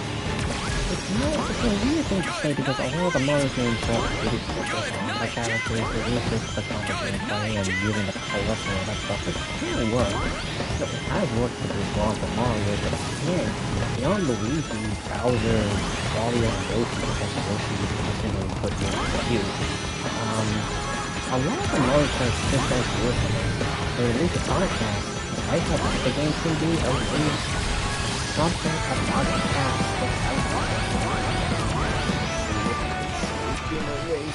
it's a weird thing to say because a lot of the Mario games don't really focus on the characters, they really focus on the gameplay and using the colors and all that stuff, which really works. So it has worked for this long for Mario, but again, beyond Luigi, Bowser, Wario, and Yoshi, put in the queue. A lot of the Mario games just don't work for me. Or at least Sonic games. I thought the game could be at least something about the past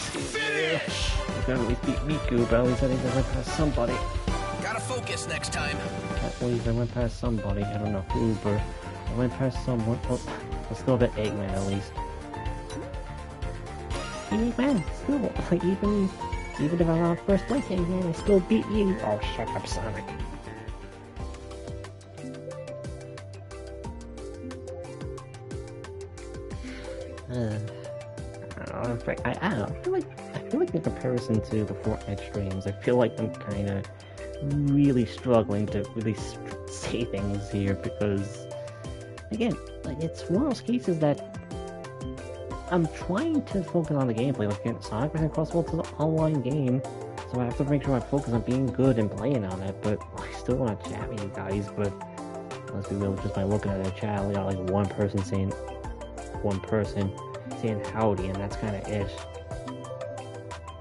Finish! He's gonna at least beat Miku, but at least I think they went past somebody. Gotta focus next time. At least I went past somebody. I don't know who, but I went past someone. Oh, let's go to Eggman at least. Eggman, still, like, even if I'm on first place, Eggman, I still beat you. Oh, shut up, Sonic. I don't know. I feel like in comparison to the Fortnite streams, I feel like I'm kind of really struggling to really say things here because, again, it's one of those cases that I'm trying to focus on the gameplay. Like, again, Sonic Racing CrossWorlds is an online game, so I have to make sure I focus on being good and playing on it, but I still want to chat with you guys, but let's be real, just by looking at their chat, we got like one person saying howdy, and that's kind of ish.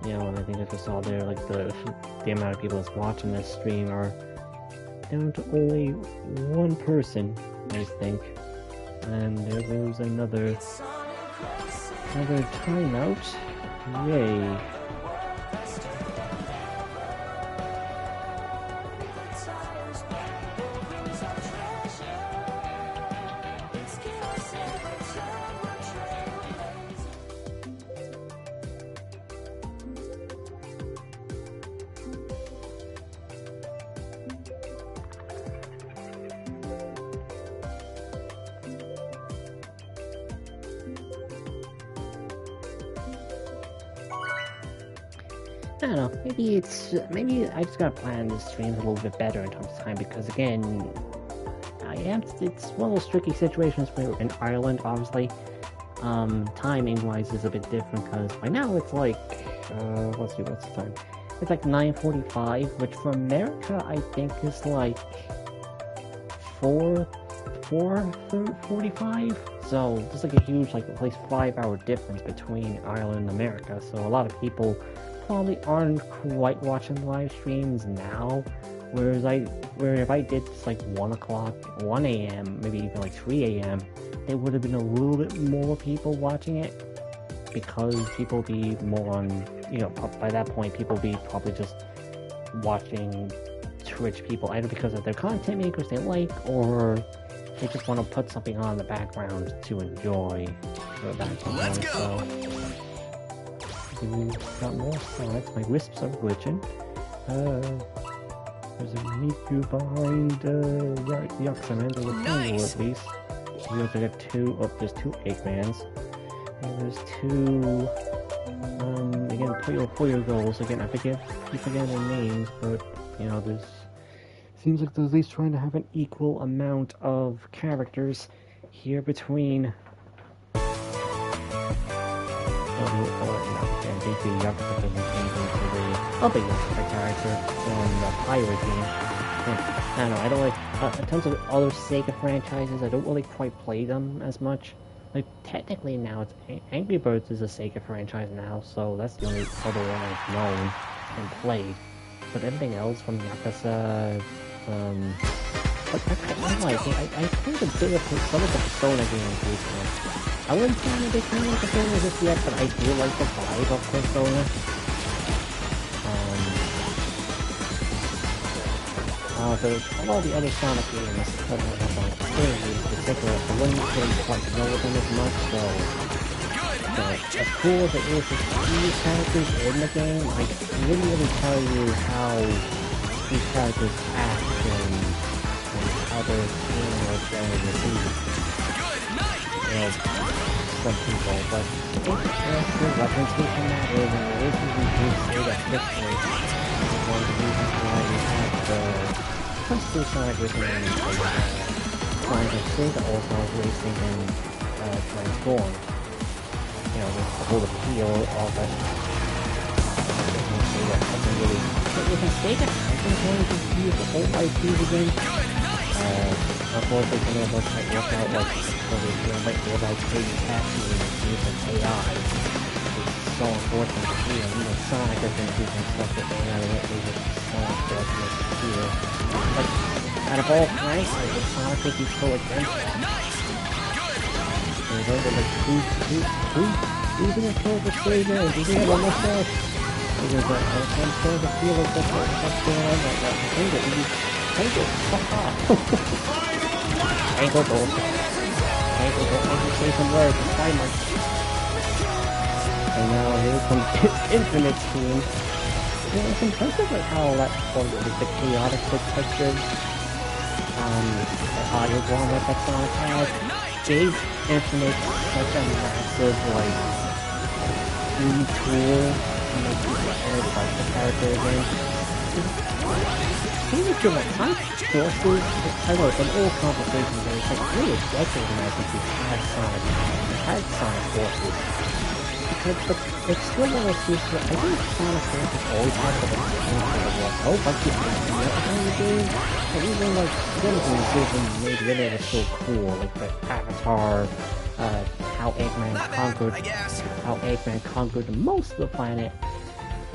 You know, and I think I just saw there, like, the amount of people that's watching this stream are down to only one person, I think. And there goes another timeout. Yay. I don't know, maybe I just gotta plan this stream a little bit better in terms of time, because again, it's one of those tricky situations where in Ireland, obviously, timing-wise is a bit different, because by now it's like, let's see, what's the time? It's like 9:45, which for America, I think is like 4:45, so there's like a huge, like, at least 5-hour difference between Ireland and America, so a lot of people probably aren't quite watching live streams now, where if I did just like 1 o'clock, 1 a.m., maybe even like 3 a.m., there would have been a little bit more people watching it, because people be more on, you know, by that point people be probably just watching Twitch people, either because of their content makers they like, or they just want to put something on in the background to enjoy the background. Let's go! So, we've got more Sonics. My wisps are glitching. There's a Miku behind Yuxaman. There's a Tangle at least. We have to get there's 2 Eggmans. And there's 2, again, Puyo goals. Again, I keep forgetting their names, but, you know, seems like they're at least trying to have an equal amount of characters here between basically Yuxaman doesn't change into the other Yuxaman character from the Pirate game. I don't know, I don't like, in terms of other Sega franchises, I don't really quite play them as much. Like, technically now, Angry Birds is a Sega franchise now, so that's the only other one I've known and played. But everything else from Yakuza, but I played a bit of some of the Persona games recently. I wouldn't say I'm a big fan of Persona just yet, but I do like the vibe of Persona. So all the other Sonic games that I have on Xfinity in particular, I wouldn't really quite know them as much, so as cool as it is to see these characters in the game, I couldn't really tell you how these characters act and how they're seen or generally received. You know, some people, but I think the representation matters, and the reason we do say that history is one of the reasons why we have the Custom Sonic Racing and Sonic Racing, also Racing and Transform. You know, the whole appeal of it. With a Sega, I think going to use the whole IPs again. Unfortunately, some of us might work out like might realize Crazy Taxi and use of AI. It's so unfortunate to see, even Sonic has been using stuff that AI lately with Sonic does in the computer. But out of all franchises, Sonic would be so against that. And those are like, who's gonna kill the Sega? And do we have a mustache? Because I'm starting to feel like that's what's going on right now. Tangle, fuck off. Tangle, don't say some words, it's fine, Mike. And now here comes Infinite's team. You know, it's impressive like how that forms the chaotic perspective, the audio drama that Sonic has. Gave Infinite such a massive, like, free tool to make people fight the character again. Pretty much like Sonic Forces, I know it's an old conversation, but it's like really a decade now since we had Sonic Forces. But it's still one of those things where I think Sonic Forces always had the potential of like, oh, bunch of things behind the game, and even like, one of the decisions made when it was so cool, like the Avatar, how Eggman conquered most of the planet,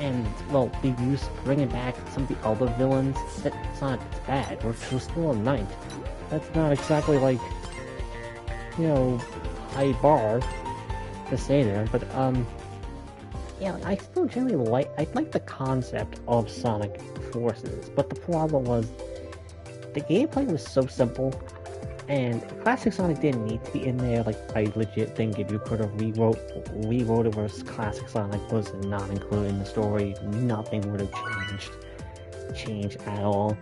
and, well, they used bringing back some of the other villains. That's not bad. We're still on 9th. That's not exactly like, you know, high bar to say there, but, yeah, I still generally like the concept of Sonic Forces, but the problem was, the gameplay was so simple, and Classic Sonic didn't need to be in there. Like, I legit think if you could have rewrote it versus Classic Sonic was not included in the story, nothing would have changed at all.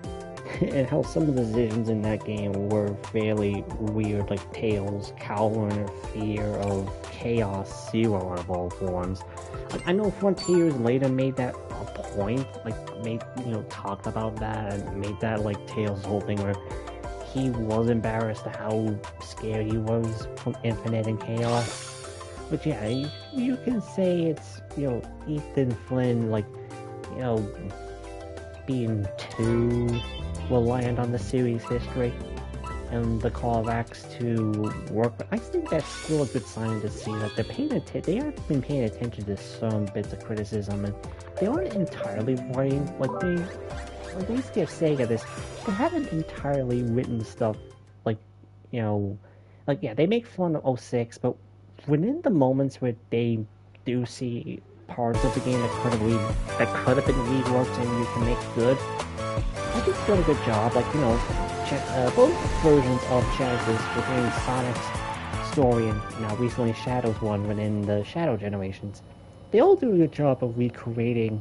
And how some of the decisions in that game were fairly weird, like Tails cowering in fear of Chaos Zero of all forms. Like, I know Frontiers later made that a point, like talked about that and made that like Tails' whole thing where he was embarrassed at how scared he was from Infinite and Chaos. But yeah, you can say it's, Ethan Flynn, like, being too reliant on the series history and the callbacks to work. But I think that's still a good sign to see that they have been paying attention to some bits of criticism, and they aren't entirely writing, like they used to Sega this, they haven't entirely written stuff like, they make fun of 06, but within the moments where they do see parts of the game that could have been reworked and you can make good, I think they've done a good job. Like, both versions of Genesis within Sonic's story and now recently Shadow's one within the Shadow generations, they all do a good job of recreating,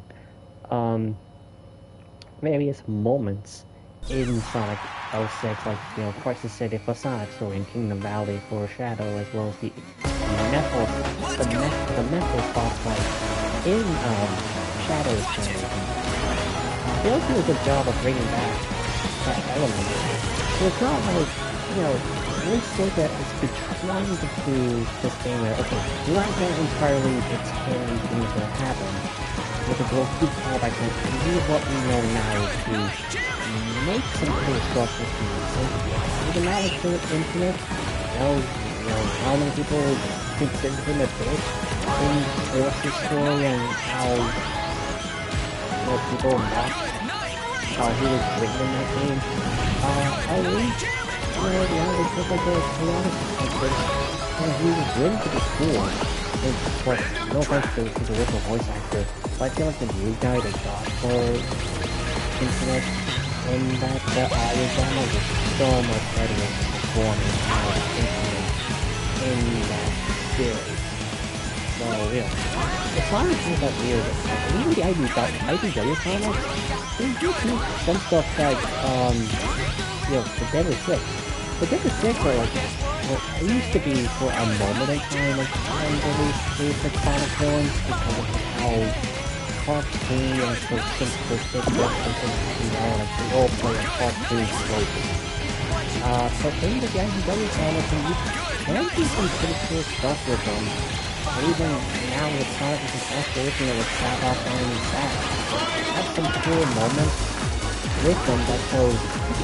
various moments in Sonic 06, like, Crisis City for Sonic Story and Kingdom Valley for Shadow, as well as the Mephil boss fight in Shadow's generation. They all do a good job of bringing back that element. So it's not like, really Sega is trying to do this thing where, okay, we're not going to entirely explain things that happen with a go through callback and use what we know now to make some pretty stuff with the even now it's still Infinite, how many people consider him a bitch in Force's story and how people mock how he was written in that game. I think, it's just like a chaotic perspective, and he was written to be cool. But no offense to the original voice actor, but I feel like the new guy they got for Infinite in that Arizona was so much better than performing out of Infinite in that series. So, the Sonic is that weird. Even the IDW comics, they do make some stuff like, the Deadly Six. The Deadly Six are like, it used to be for a moment in time, like, release basic Sonic villains because of how cartoon and so simplistic like they all play a cartoon trope. But in the IDW comics, you can do some pretty cool stuff with them. Even now with Sonic is Restoration that was shot off on that. Have some cool moments with them that shows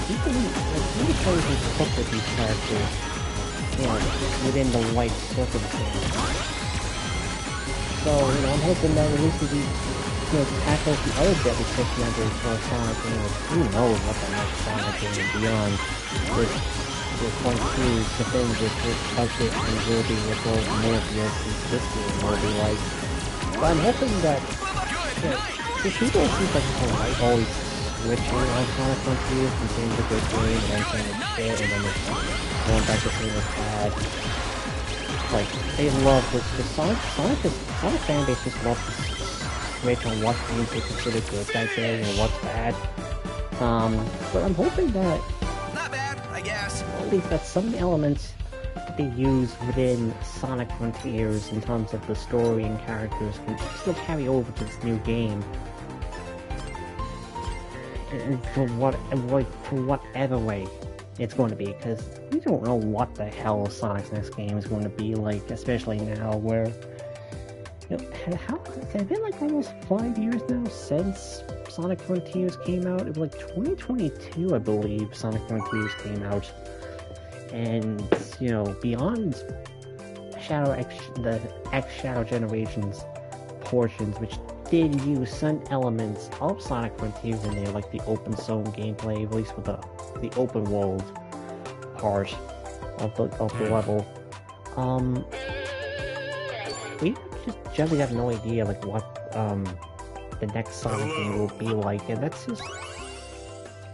even shows you cook with these characters, within the right circumstances. So, I'm hoping that at least we tackles the other Deadly Six members for Sonic, who knows what the next Sonic game beyond this point to defend this budget and will be with those more DLCs this game will be like. But I'm hoping that, the people seems like it's always switching on Sonic Frontiers and saying it's a good game and then saying it's shit and then it's going back to saying it's bad. Like, they love this. Sonic fan base just loves to switch on what games they consider good that day and what's bad. But I'm hoping that, Not bad, I guess. at least that some elements they use within Sonic Frontiers in terms of the story and characters can still carry over to this new game. and for whatever way it's going to be, because we don't know what the hell Sonic's next game is going to be like, especially now where, you know, how has it been like almost 5 years now since Sonic Frontiers came out? It was like 2022, I believe, Sonic Frontiers came out. And, you know, beyond the X Shadow Generations portions, which did use some elements of Sonic Frontiers in there, like the open zone gameplay, at least with the open world part of the level. We just generally have no idea like what the next Sonic game will be like, and that's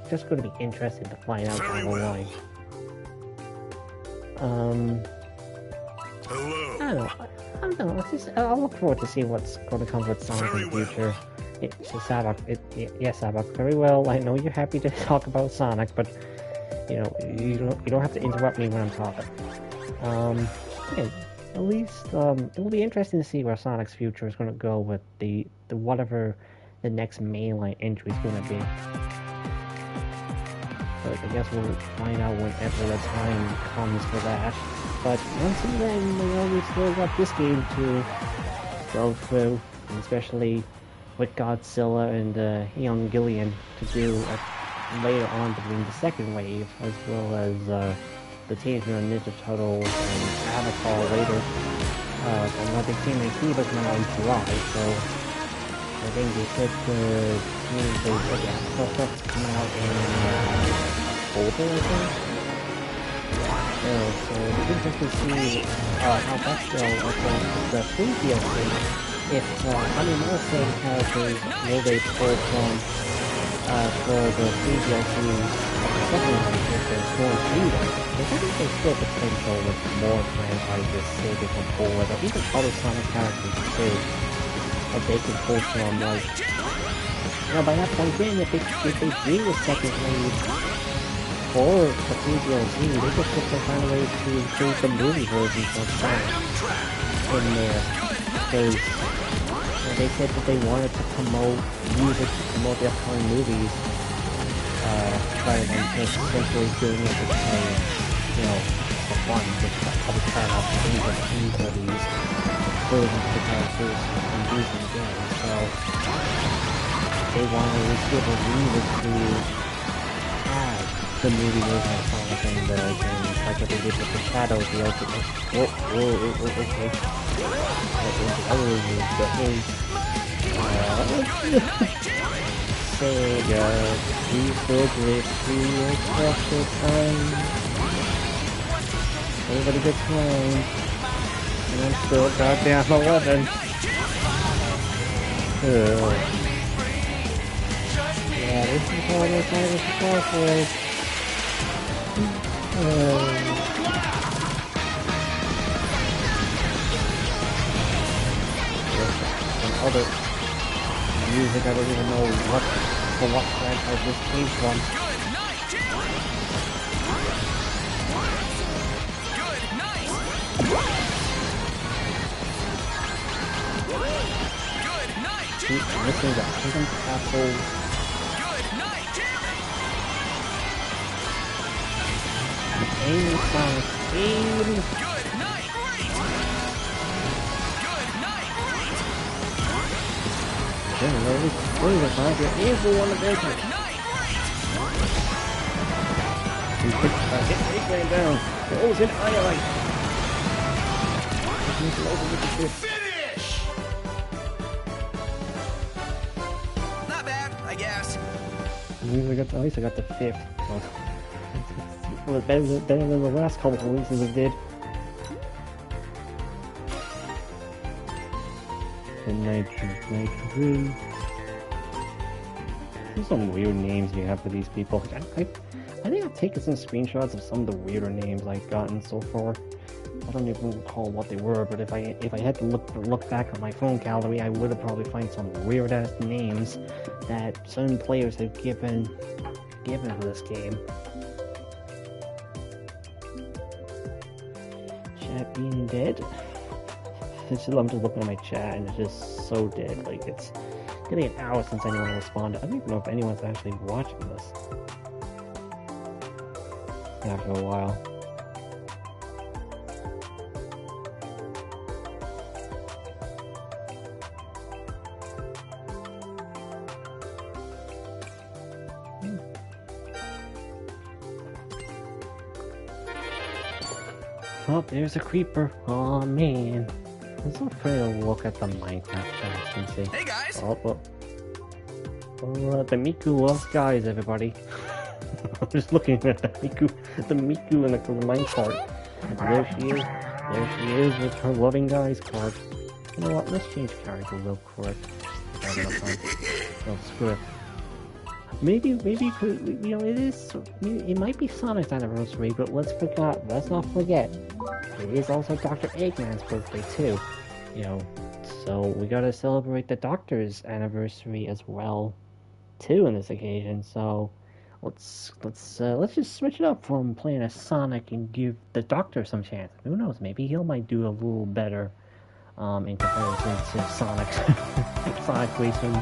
just going to be interesting to find out down the line. I don't know. I'll look forward to see what's going to come with Sonic in the future. Yes, Sabak, very well. I know you're happy to talk about Sonic, but you know you don't have to interrupt me when I'm talking. Yeah, at least it will be interesting to see where Sonic's future is going to go with the whatever the next mainline entry is going to be. But I guess we'll find out whenever the time comes for that. But until then, you know, we've still got this game to go through, and especially with Godzilla and Young Gillian to do later on between the second wave, as well as the Teenage Mutant Ninja Turtles and Avatar later. I think Team Akiba's now in July, so I think they said the Avatar stuff's coming out in October, I think. So it's interesting to see how that's going with the free DLC. If more same characters will they pull from for the free DLC of the second one if there's more freedom. I think there's still potential with more franchises say they can pull with, or even other Sonic characters too, that they can pull from. Like, you know, by that point then, if they do a second wave or the free DLC, they just have to find a way to include the movie versions of Sonic in there, because they said that they wanted to use it to promote the upcoming movies, rather than just simply doing it to play, you know, for fun, just probably trying out things like these versions of the characters and using the game, so they wanted to give a reason to add the movie version of Sonic in the games, like what they did with the Shadow DLC. Okay. Sega, please still glitch to your special time. Everybody gets home. And I'm still goddamn 11. Yeah, this is all the time with the CrossWorlds. Some other music, I don't even know what franchise this came from. Keep missing the hidden castles. Aim Sonic, aim! Wait a minute, you're aim for one of their types. Get 8 grand down. You're always in highlight. Finish! Not bad, I guess. At least I got the 5th. It was better than the last couple of releases it did. The Nitrogen. There's some weird names you have for these people. I think I've taken some screenshots of some of the weirder names I've gotten so far. I don't even recall what they were, but if I had to look back at my phone gallery, I would have probably find some weird ass names that certain players have given for this game. Chat being dead. I'm just looking at my chat and it's just so dead. Like it's getting an hour since anyone responded. I don't even know if anyone's actually watching this. After a while. Oh, there's a creeper. Oh man. I'm so afraid to look at the Minecraft cast and see. Hey guys! Oh, the Miku loves guys, everybody. I'm just looking at the Miku in the Minecraft. There she is. There she is with her loving guys card. You know what? Let's change character real quick. Oh, screw it. Maybe you could, you know, it might be Sonic's anniversary, but let's not forget, it is also Dr. Eggman's birthday too. You know, so we gotta celebrate the Doctor's anniversary as well, too, on this occasion. So let's just switch it up from playing as Sonic and give the Doctor some chance. Who knows? Maybe he might do a little better, in comparison to Sonic's Sonic Racing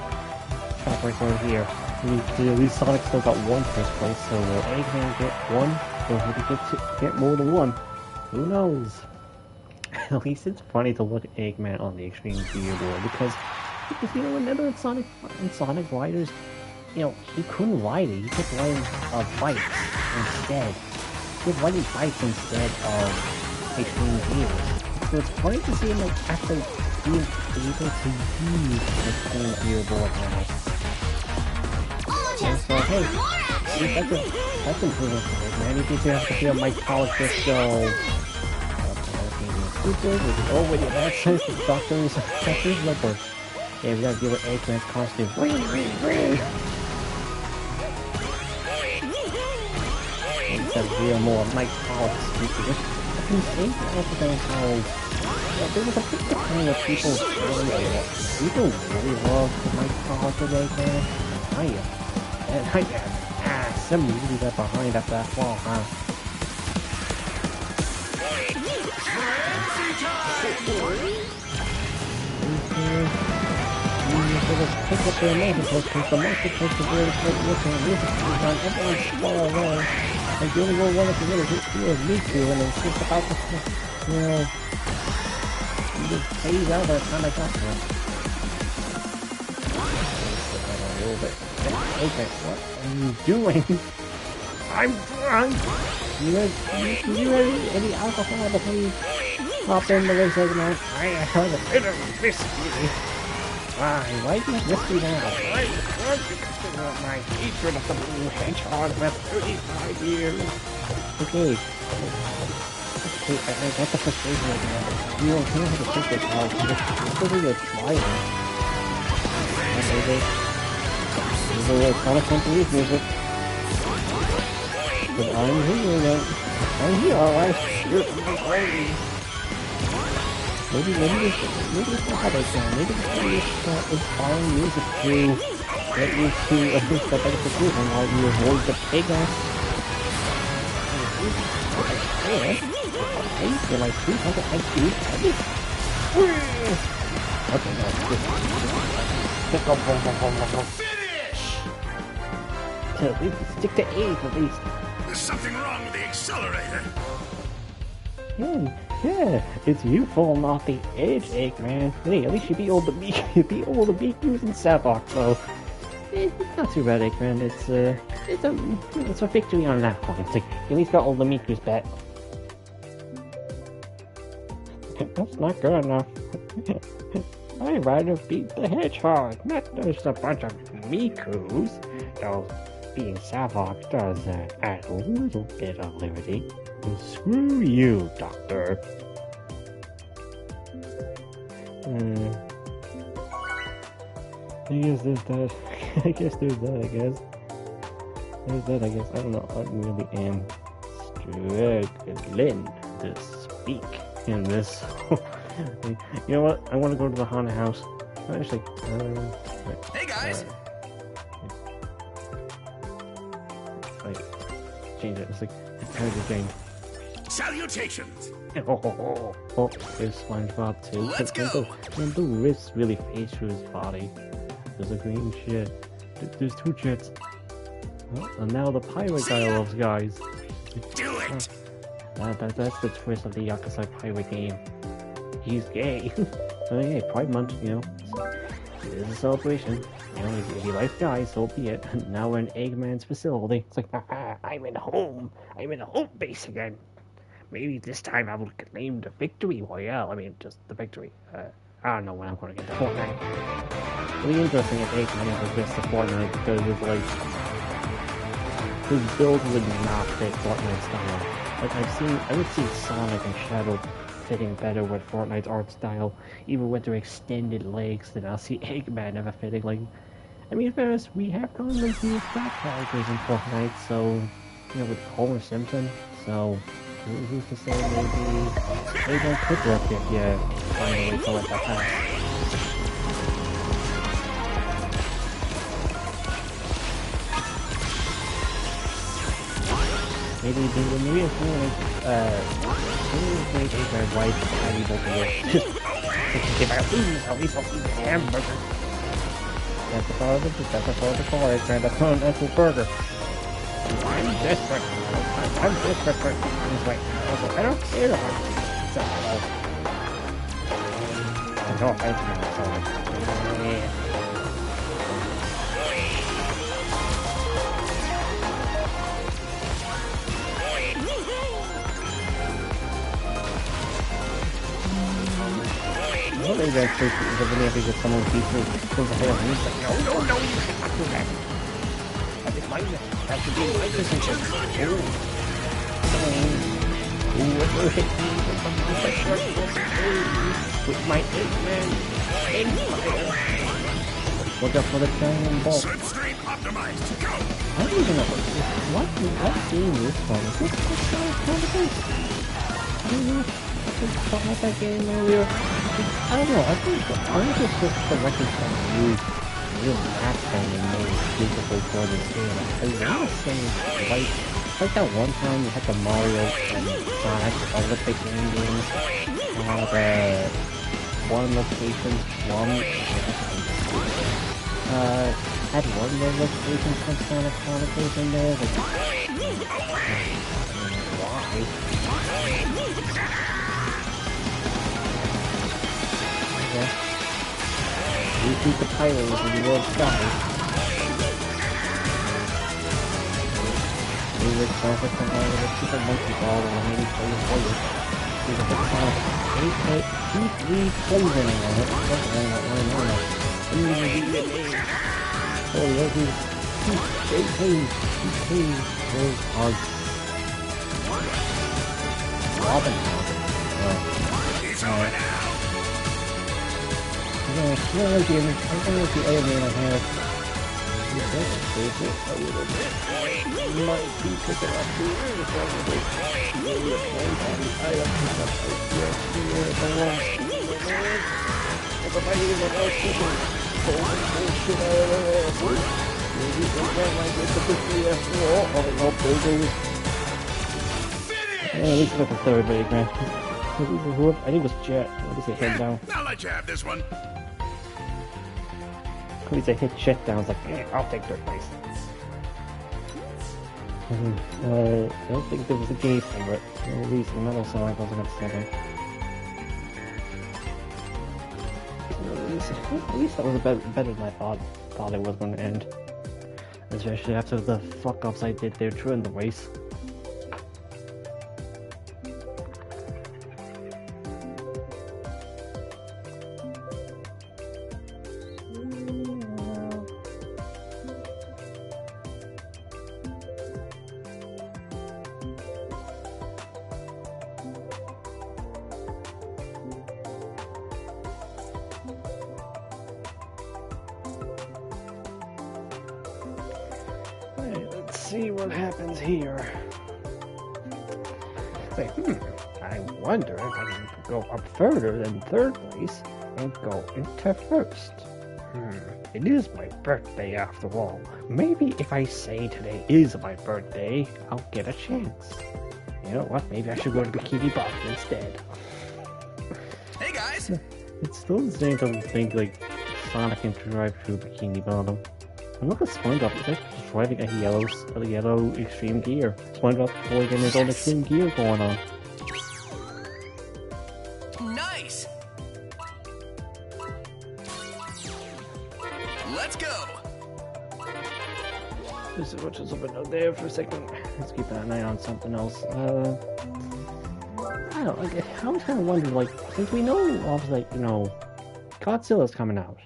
track record here. At least Sonic still got one first place, so will Eggman get one, or will he get more than one? Who knows? At least it's funny to look at Eggman on the Extreme leaderboard because you know, whenever in Sonic Riders, you know, he couldn't ride it. He kept riding bikes instead. He kept riding bikes instead of Extreme Gears. So it's funny to see him like actually being able to use the Extreme leaderboard now. And so, hey, that's improvement for it, man. You think you have to feel my college just go stupid, which is already an access to Doctor's Leopard. Yeah, we gotta deal with Eggman's costume. Instead of real more Mike College stupid. I can say that there was a big decline of people really love the Mike College of Eggman. And some really got behind up that wall, huh? Pick up their multiples because the multiples are really good looking music on everyone's far away. And the only one that can really hit you is Miku, and it's just about to, you know, you just phase out by the time I got to him. A little bit. Okay, what are you doing? I'm drunk! You have any alcohol before you hop in the race segment? I have a bit of whiskey. Why do you whiskey now? I'm drunk because of my hatred of the blue hedgehog for 35 years. Okay. Okay, I got the frustration right now. You don't have to take this out. This is a trial. Okay, there's a Sonic Company's music. But I'm here, though. I'm here, alright. You're crazy. Maybe it's not how they sound. Maybe it's inspiring music to get you to assist the better conclusion while you avoid the big ass. Okay, you're like 300 IQ. Okay, no, at least stick to 8 at least. There's something wrong with the accelerator. Yeah, it's you falling off the edge, Eggman. Hey, at least you beat all the Mikus and Savok, so it's not too bad, Eggman. It's a victory on that point. It's like, you at least got all the Mikus back. That's not good enough. I'd rather beat the Hedgehog, not just a bunch of Mikus. Though being Savok does add a little bit of liberty. Screw you, Doctor. I guess there's that. There's that, I guess. I don't know. I really am struggling to speak in this. You know what? I want to go to the haunted house. Actually, Hey guys! Change it. It's like, change the game. Salutations! Oh, there's SpongeBob too. Let's go! And the rifts really fade through his body. there's a green shit. There's two jets. Oh, and now the pirate guy loves guys. Do it! That's the twist of the Yakuza pirate game. He's gay. So yeah, Pride Month, you know. It is a celebration. You know, if he likes guys, so be it. Now we're in Eggman's facility. It's like, I'm in home. I'm in a home base again. Maybe this time I will claim the victory royale. I mean, just the victory. I don't know when I'm going to get to Fortnite. It'll be interesting if Eggman ever gets to Fortnite because it's like his build would not fit Fortnite style. Like I would see Sonic and Shadow fitting better with Fortnite's art style, even with their extended legs, than I'll see Eggman never fitting. Like, I mean, first we have gone with these black characters in Fortnite, so you know, with Homer Simpson, so who's to say maybe Eggman could work if you find a way to let that happen. Maybe the Maria Ford, make Eggman wife Patty Boulder. Give out these, I'll eat hamburger. That's the part of the car, Eggman. That's the burger. I'm desperate. I'm desperate for he's like, I don't care about it. No offense, man. Yeah. Well, maybe that's true. But then if someone beats me, goes ahead and he's like, no, you cannot do that. That is my, that should be my decision. Whoever hit me with my Eggman empire. Look out for the giant ball. Slipstream optimized. Go! I don't even know what game is from. Is this Sonic Racing? I don't know. I just thought about that game earlier. I don't know. I think just the record from you. Real math thing and made exclusively for this game. I want to say like that one time you had the Mario and Sonic Olympic games at one location, had one of those locations from Sonic Chronicles in there. Like, why? Yeah. You shoot the pylons in the world sky. You would traffic from all of the super monkey ball and maybe play with players. You would hit Sonic 8 poisoning on it. Oh, yeah, those are Robin. He's over now. I'm gonna see everything I have. A little bit. Might be picking up the at least got the third big man. I think it was Jet. What does it hit down? I'll let you have this one. At least I hit Jet down. I was like, I'll take third place. I don't think there was a game favorite. At least Metal Sonic wasn't at 7. At least that was better than I thought it was going to end. Especially after the fuck-ups I did there during the race. See what happens here. Say, I wonder if I can go up further than third place and go into first. It is my birthday after all. Maybe if I say today is my birthday, I'll get a chance. You know what? Maybe I should go to Bikini Bottom instead. Hey guys! It's still insane to think, like, Sonic can drive through Bikini Bottom. And look at SpongeBob, he's actually driving a yellow extreme gear. SpongeBob getting his own extreme gear going on. Nice. Let's go. This is what's something out there for a second. Let's keep an eye on something else. I don't like. I was kind of wondering, like, since we know, obviously, like, you know, Godzilla's coming out.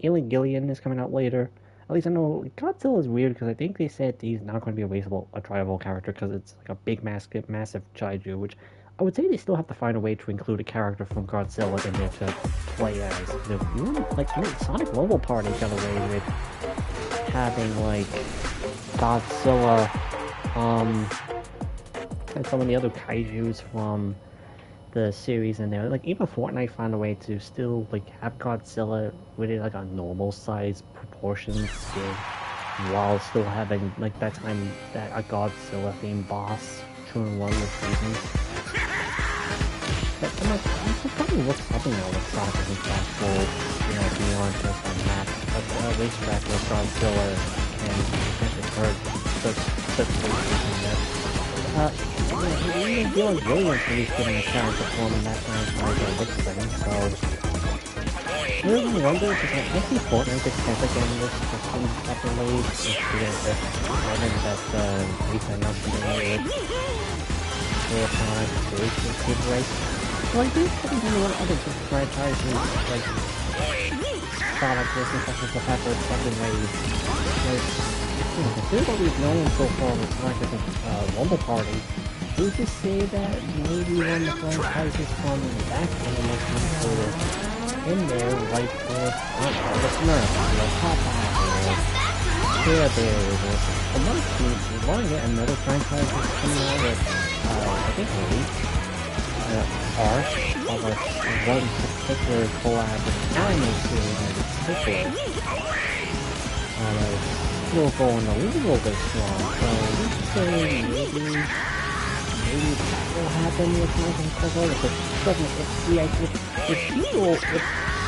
Alien Gillian is coming out later. At least I know Godzilla is weird because I think they said he's not going to be a tryable character because it's like a big, massive kaiju, which I would say they still have to find a way to include a character from Godzilla in there to play as. Like, Sonic Mobile Party got away with having, like, Godzilla, and some of the other kaijus from the series in there. Like, even Fortnite found a way to still, like, have Godzilla really, like, a normal size proportion scale, while still having, like, that time that a Godzilla-themed boss during one of the seasons. But I'm like, I should probably look something out with Sonic and CrossWorlds, you know, beyond just a map, a racetrack with Godzilla and potentially hurt such races in there. Even Dylan Williams released getting a chance to perform in that franchise lip sync, so I really wonder if I see Fortnite extend again this question separately, if we're going to that recent announcement with Sonic Racing Race. Well, I do think one of other franchises like Sonic Racing CrossWorlds second ways. Consider what we've known so far with Sonic Racing Rumble Party. Who's to say that maybe one of the franchises from back in the next included in there, like the Smurfs, or Popeye, or Care Bears, or amongst these, we want to get another franchise that's coming out with, I think, art of one particular collab with anime series in particular. Still going a little bit strong, so let's say maybe that will happen with Sonic and CrossWorlds, but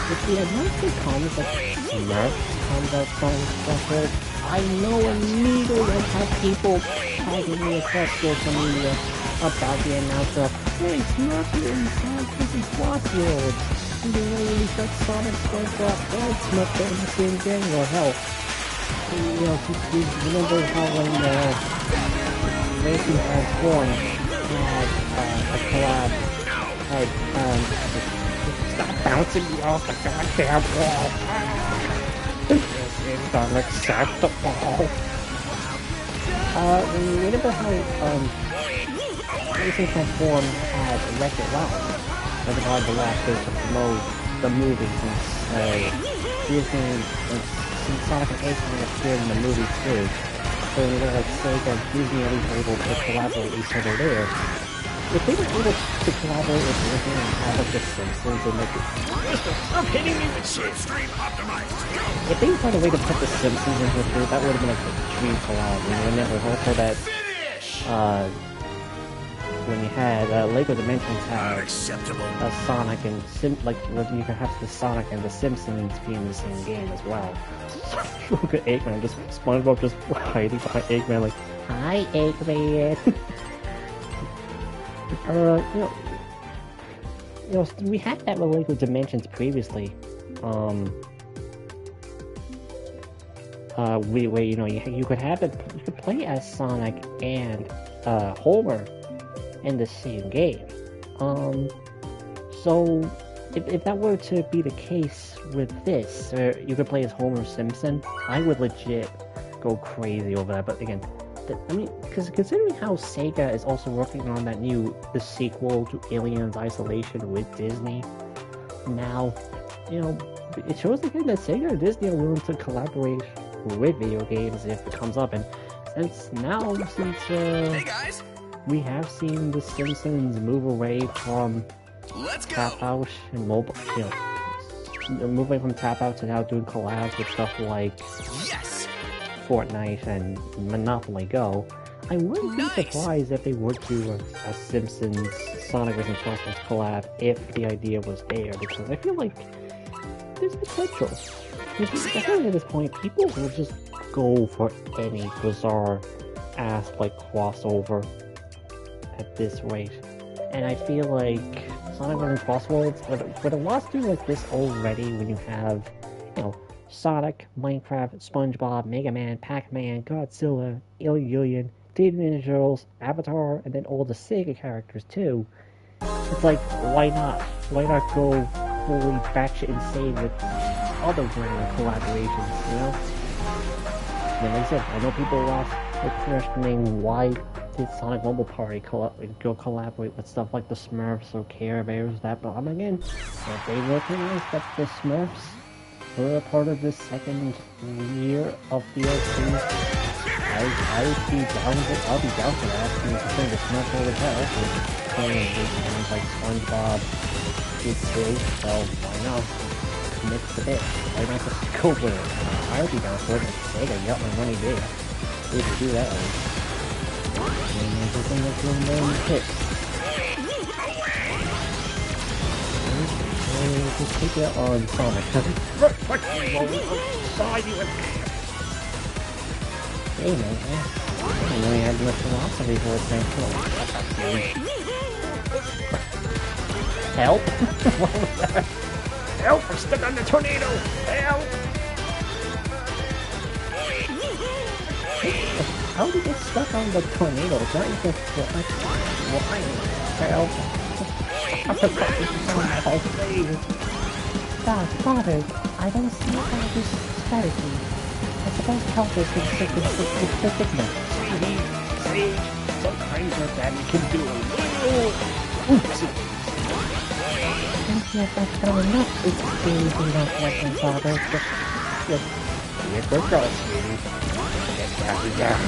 if the announcement comes that Smurfs comes out Sonic CrossWorlds, I know immediately I'll have people tagging me across social media about the announcement of, hey, Smurfs are in Sonic Racing CrossWorlds, and they release that Sonic SpongeBob and Smurfs are in the same game, or hell, you know, you remember how when Racing Transformed had a collab, stop bouncing me off the goddamn wall. This is unacceptable. Remember how Racing Transformed had Wreck-It Ralph as part of the last bit to promote the movie since since Sonic and Hedgehog appeared in the movie too. So it was like Sega and Disney at least were able to collaborate with each other there. If they were able to collaborate with Disney and have like the Simpsons and like stop hitting me with shit! If they found a way to put the Simpsons into it, that would have been like a dream collab. And then also that when you had Lego Dimensions had Sonic and you could have the Sonic and the Simpsons be in the same game as well. Look at Eggman, just SpongeBob just hiding behind Eggman like, hi Eggman. We had that with Lego Dimensions previously. Where you could have it, you could play as Sonic and Homer in the same game. So if that were to be the case with this, you could play as Homer Simpson, I would legit go crazy over that. But again, because considering how Sega is also working on the sequel to Aliens Isolation with Disney, now, it shows again that Sega and Disney are willing to collaborate with video games if it comes up. And since hey guys, we have seen the Simpsons move away from Tap Out and mobile, move away from Tap Out to now doing collabs with stuff like Fortnite and Monopoly Go. I wouldn't be surprised if they would do a Simpsons Sonic Racing CrossWorlds collab if the idea was there, because I feel like there's potential. I think at this point, people will just go for any bizarre ass like crossover at this rate. And I feel like Sonic Racing CrossWorlds, with a roster like this already, when you have, you know, Sonic, Minecraft, SpongeBob, Mega Man, Pac-Man, Godzilla, Alien, Teenage Ninja Turtles, Avatar, and then all the Sega characters too. It's like, why not? Why not go fully batshit insane with other brand collaborations, you know? And like I said, I know people are questioning why did Sonic Mobile Party go collaborate with stuff like the Smurfs or Care Bears, that, but again, if they recognize that the Smurfs were a part of this second year of DLCs, I'll be down for that. I mean, considering the Smurfs over there, playing games like SpongeBob did too, so why not commit to this? Why not just go with it? I'll be down for it. Sega got my money there. They could do that. And everything that's really known hit. Just take that on Sonic. Hey man, I didn't know you had much philosophy for this thing. Help? What was that? Help! I'm stuck on the tornado! Help! How did you get stuck on the tornado? It's not even why? Help! Father, I don't see how this strategy. I suppose help us with the signal. See? Sometimes your daddy can do a little oopsie. Yes, I've done enough experience in that lesson, Father. Just be a good girl, sweetie. Get down.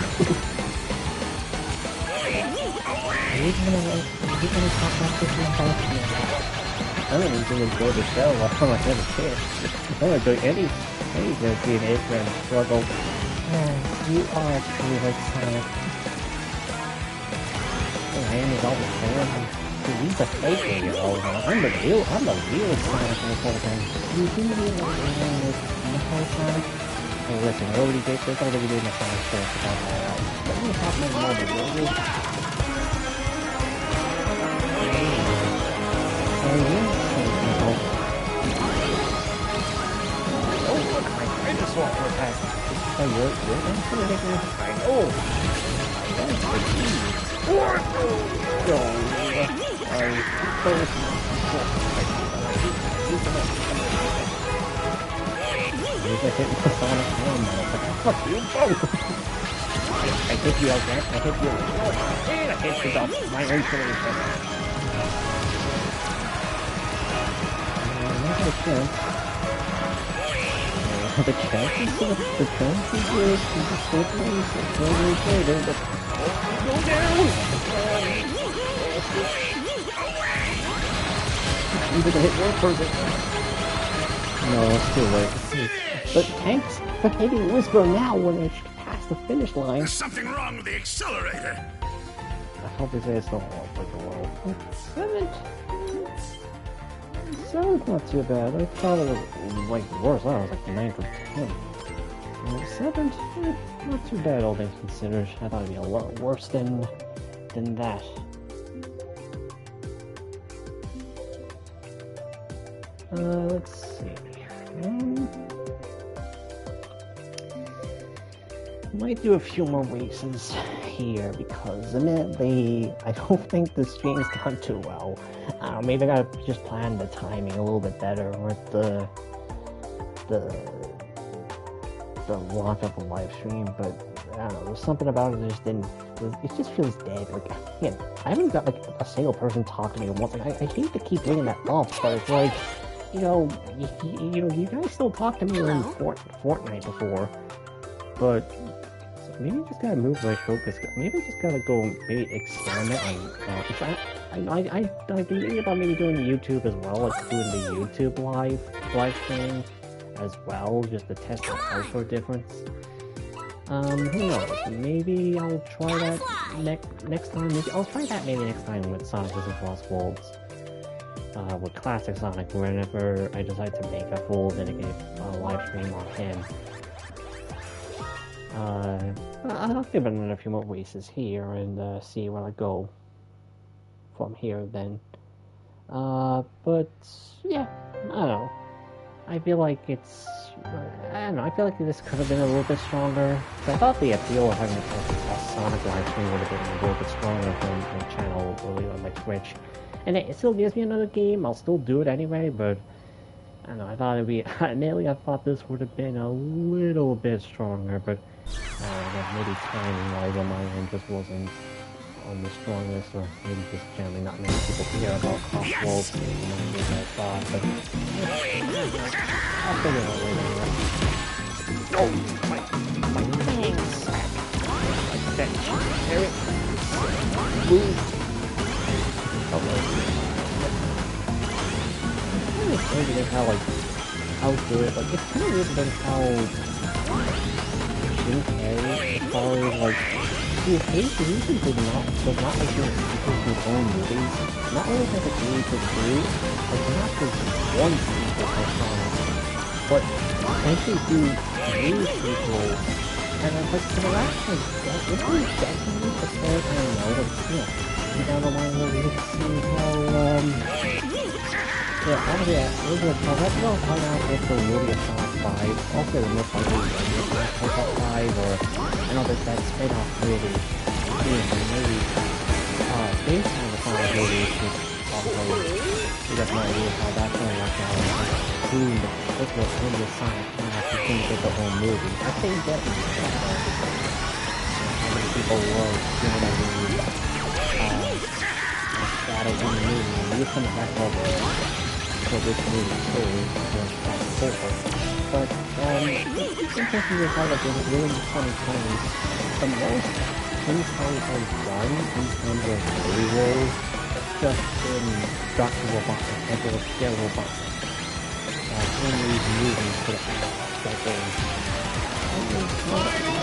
Are you gonna talk about this in house? I don't even enjoy the show while I was a kid. I don't enjoy any teenage man struggle. You are true like Sonic. I am his older fan. He's a fake 8-year-old. I'm the real Sonic this whole thing. You think you're like the whole Sonic? Hey, listen, I already did my Sonic story about that. Let me talk more about it, will you? Oh, look, my dinosaur attack. Oh, you're actually making it fine. Oh, that's the key. What? Here's a hit with the Sonic hand, motherfucker. Fuck you both! I hit you again, I hit you. And I hit you off my own solution. Not a chance. The chances is the slippery, later, but go down! I'm gonna hit one person. No, it's too late. But thanks for hitting Whisper now when I pass the finish line. There's something wrong with the accelerator. I hope they say it's not all like the world. 7's not too bad. I thought it was like worse. I was like 9 or 10. 7, not too bad all things considered. I thought it'd be a lot worse than that. Let's see. Might do a few more races here because admittedly I don't think the stream's gone too well. Maybe I gotta just plan the timing a little bit better with the launch of the live stream, but I don't know, there's something about it that just didn't, it just feels dead. Like, again, I haven't got like a single person talk to me once, and I hate to keep bringing that up, but it's like, you guys still talk to me in Fortnite before, but maybe I just gotta move my focus. Maybe I just gotta go maybe experiment on. I've been thinking about maybe doing YouTube as well, like doing the YouTube live stream as well, just to test the cultural difference. Who knows? Maybe I'll try that next time. Maybe I'll try that next time with Sonic Racing CrossWorlds. with Classic Sonic whenever I decide to make a full dedicated live stream on him. I'll give it another few more races here and see where I go from here then. But yeah, I don't know. I feel like it's, I don't know, I feel like this could have been a little bit stronger. I thought the appeal of having a Sonic live stream would have been a little bit stronger from my channel earlier on my Twitch. And it still gives me another game, I'll still do it anyway, but I don't know, I thought it'd be, admittedly I thought this would have been a little bit stronger, but maybe timing-wise on my end just wasn't on the strongest, or maybe just generally not many people care about CrossWorlds as much as I thought, but I'll figure it out later. Oh, my thanks! Like that, Eric. Move. Oh, it's kind of weird how, like, how good, like, it's kind of weird then how Jim Carrey, as far as, like, he usually does not like doing his own movies. Not only has a game to do, like not just one sequel for Sonic, but actually do 3 sequels. And like for the last like this was definitely prepared, I don't know, like down the line where we get to see how obviously it was let's go find out if the movie of Sonic 5, also the most likely Sonic 5, or I know there's that spin-off movie, maybe based on the Sonic movie, which obviously we have no idea how that's going to work out, doing the particular movie of Sonic 5 to finish the whole movie. I think definitely how many people love doing that movie, shadow in the movie, and you come back over for this movie story, but it's interesting to how like it's really the 2020s, the most things Sonic has done in terms of visuals, it's just been Dr. Robotnik, and the Scale Robotnik, in these movies for the past decade.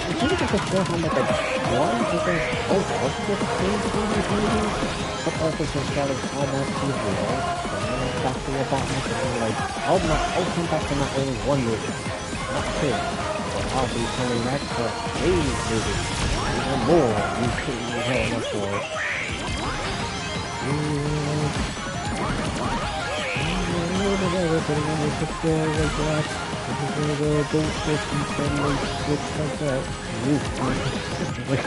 It's really just a show how much like one because both of the things in these movies, but also just kind of almost too real. Dr. Robotnik is like, I'll come back to not only one movie, not 2, but I'll be coming back for 3 movies, even more. You have enough for it.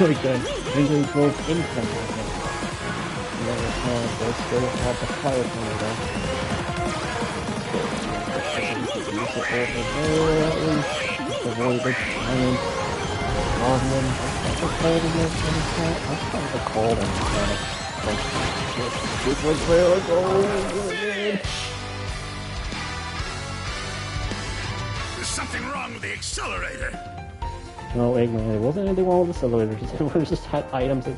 Like that, really drove into them. They still have the fire tornado. Use it over there at least. Avoid the giant on them. That's the cold in this one. That's kind of cold in this one. This was where I go. There's something wrong with the accelerator. No, Eggman, it wasn't anything wrong with the accelerators. It was just had items that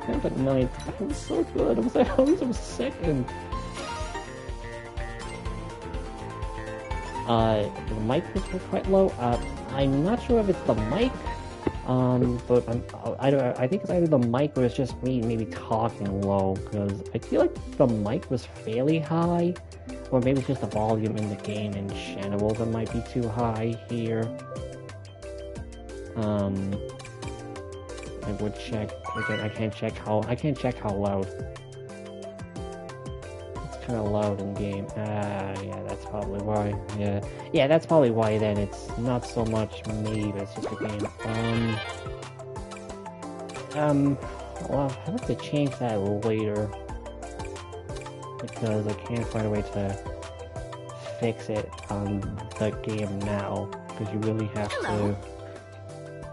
at night. That was so good. I was like, I was second. The mic was quite low. I'm not sure if it's the mic. But I think it's either the mic or it's just me maybe talking low, because I feel like the mic was fairly high, or maybe it's just the volume in the game in general that might be too high here. I would check again. I can't check how loud. It's kind of loud in game. Yeah, that's probably why. Yeah, that's probably why. Then it's not so much me, but it's just the game. Well, I have to change that later because I can't find a way to fix it on the game now. Because you really have to.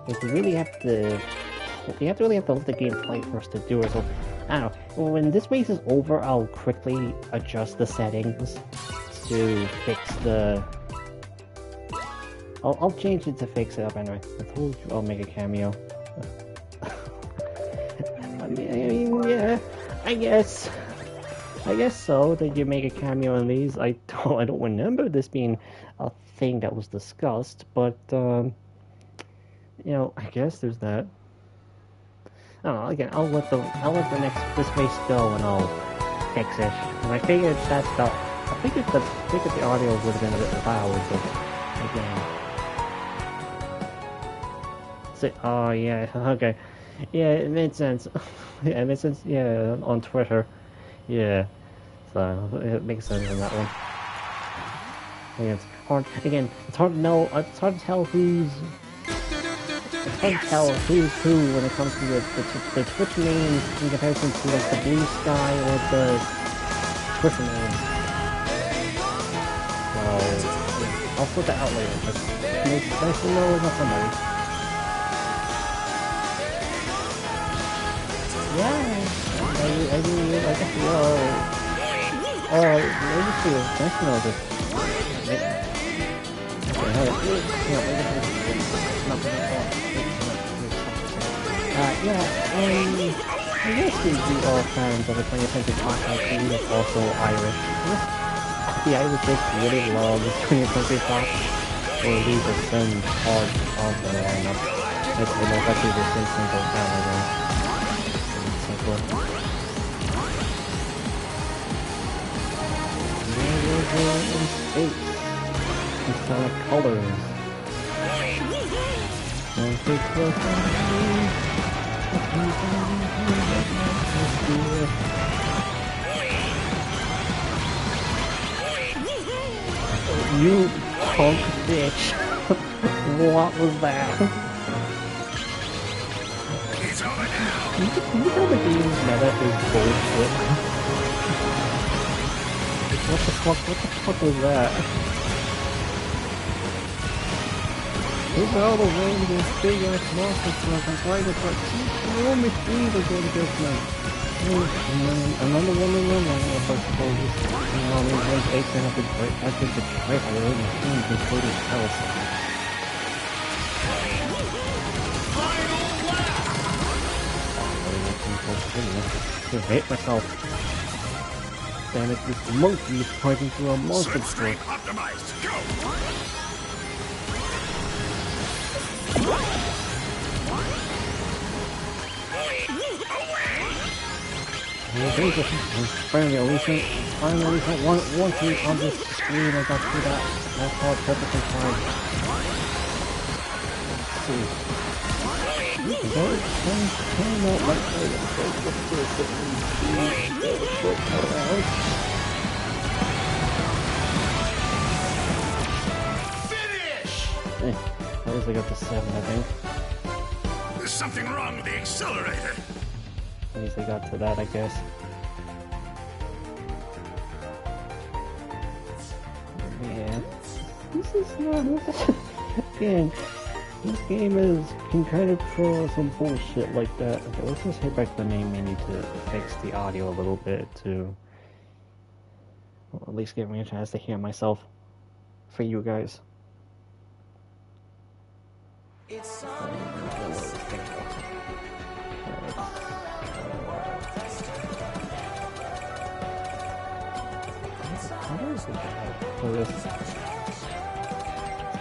You really have to let the game play first to do it. So I don't know. When this race is over, I'll quickly adjust the settings to fix the. I'll change it to fix it up anyway. I told you I'll make a cameo. I mean, yeah, I guess so. That you make a cameo in these. I don't remember this being a thing that was discussed, but you know, I guess there's that. I don't know. Again, I'll let this race go, and I'll fix-ish. And I figured that's the... I figured the audio would have been a bit loud, but again... So, oh yeah, okay. Yeah, it made sense. Yeah, it made sense, yeah, on Twitter. Yeah. So, it makes sense on that one. Yeah, it's hard, again, it's hard to know, it's hard to tell who's... It's hard to tell who's who when it comes to the Twitch names in comparison to like the Blue Sky or the Twitter names. So, yeah, I'll sort that out later, but it's nice to know about somebody. Yeah, I guess we are. Oh, maybe too. Nice to know this. Yeah, I guess we are fans of the 20th Century Fox IP is also Irish. The Irish just really love the 20th Century Fox, or at least a certain part of the lineup. I know that's the Simpsons or Family Guy. In space, in Sonic colors. You punk bitch. What was that? You know the game's meta is bullshit. What the fuck was that? These are all the ways in big ass monsters like I'm trying to put two machines are going to get them. Another one in the line, I suppose. I mean, once 8 to have to break, I think the tripe of the machines including health. I hate myself. Damn it, this monkey is pointing to a monster truck. Optimized. Go. Finally, once we on this screen, I got through that part perfectly fine. Let's see. At least I got to 7, I think. There's something wrong with the accelerator. At least I got to that, I guess. Yeah. This is not... Again, this game is kind of for some bullshit like that. Okay, let's just hit back to the main menu to fix the audio a little bit to... Well, at least give me a chance to hear myself for you guys. It's for this.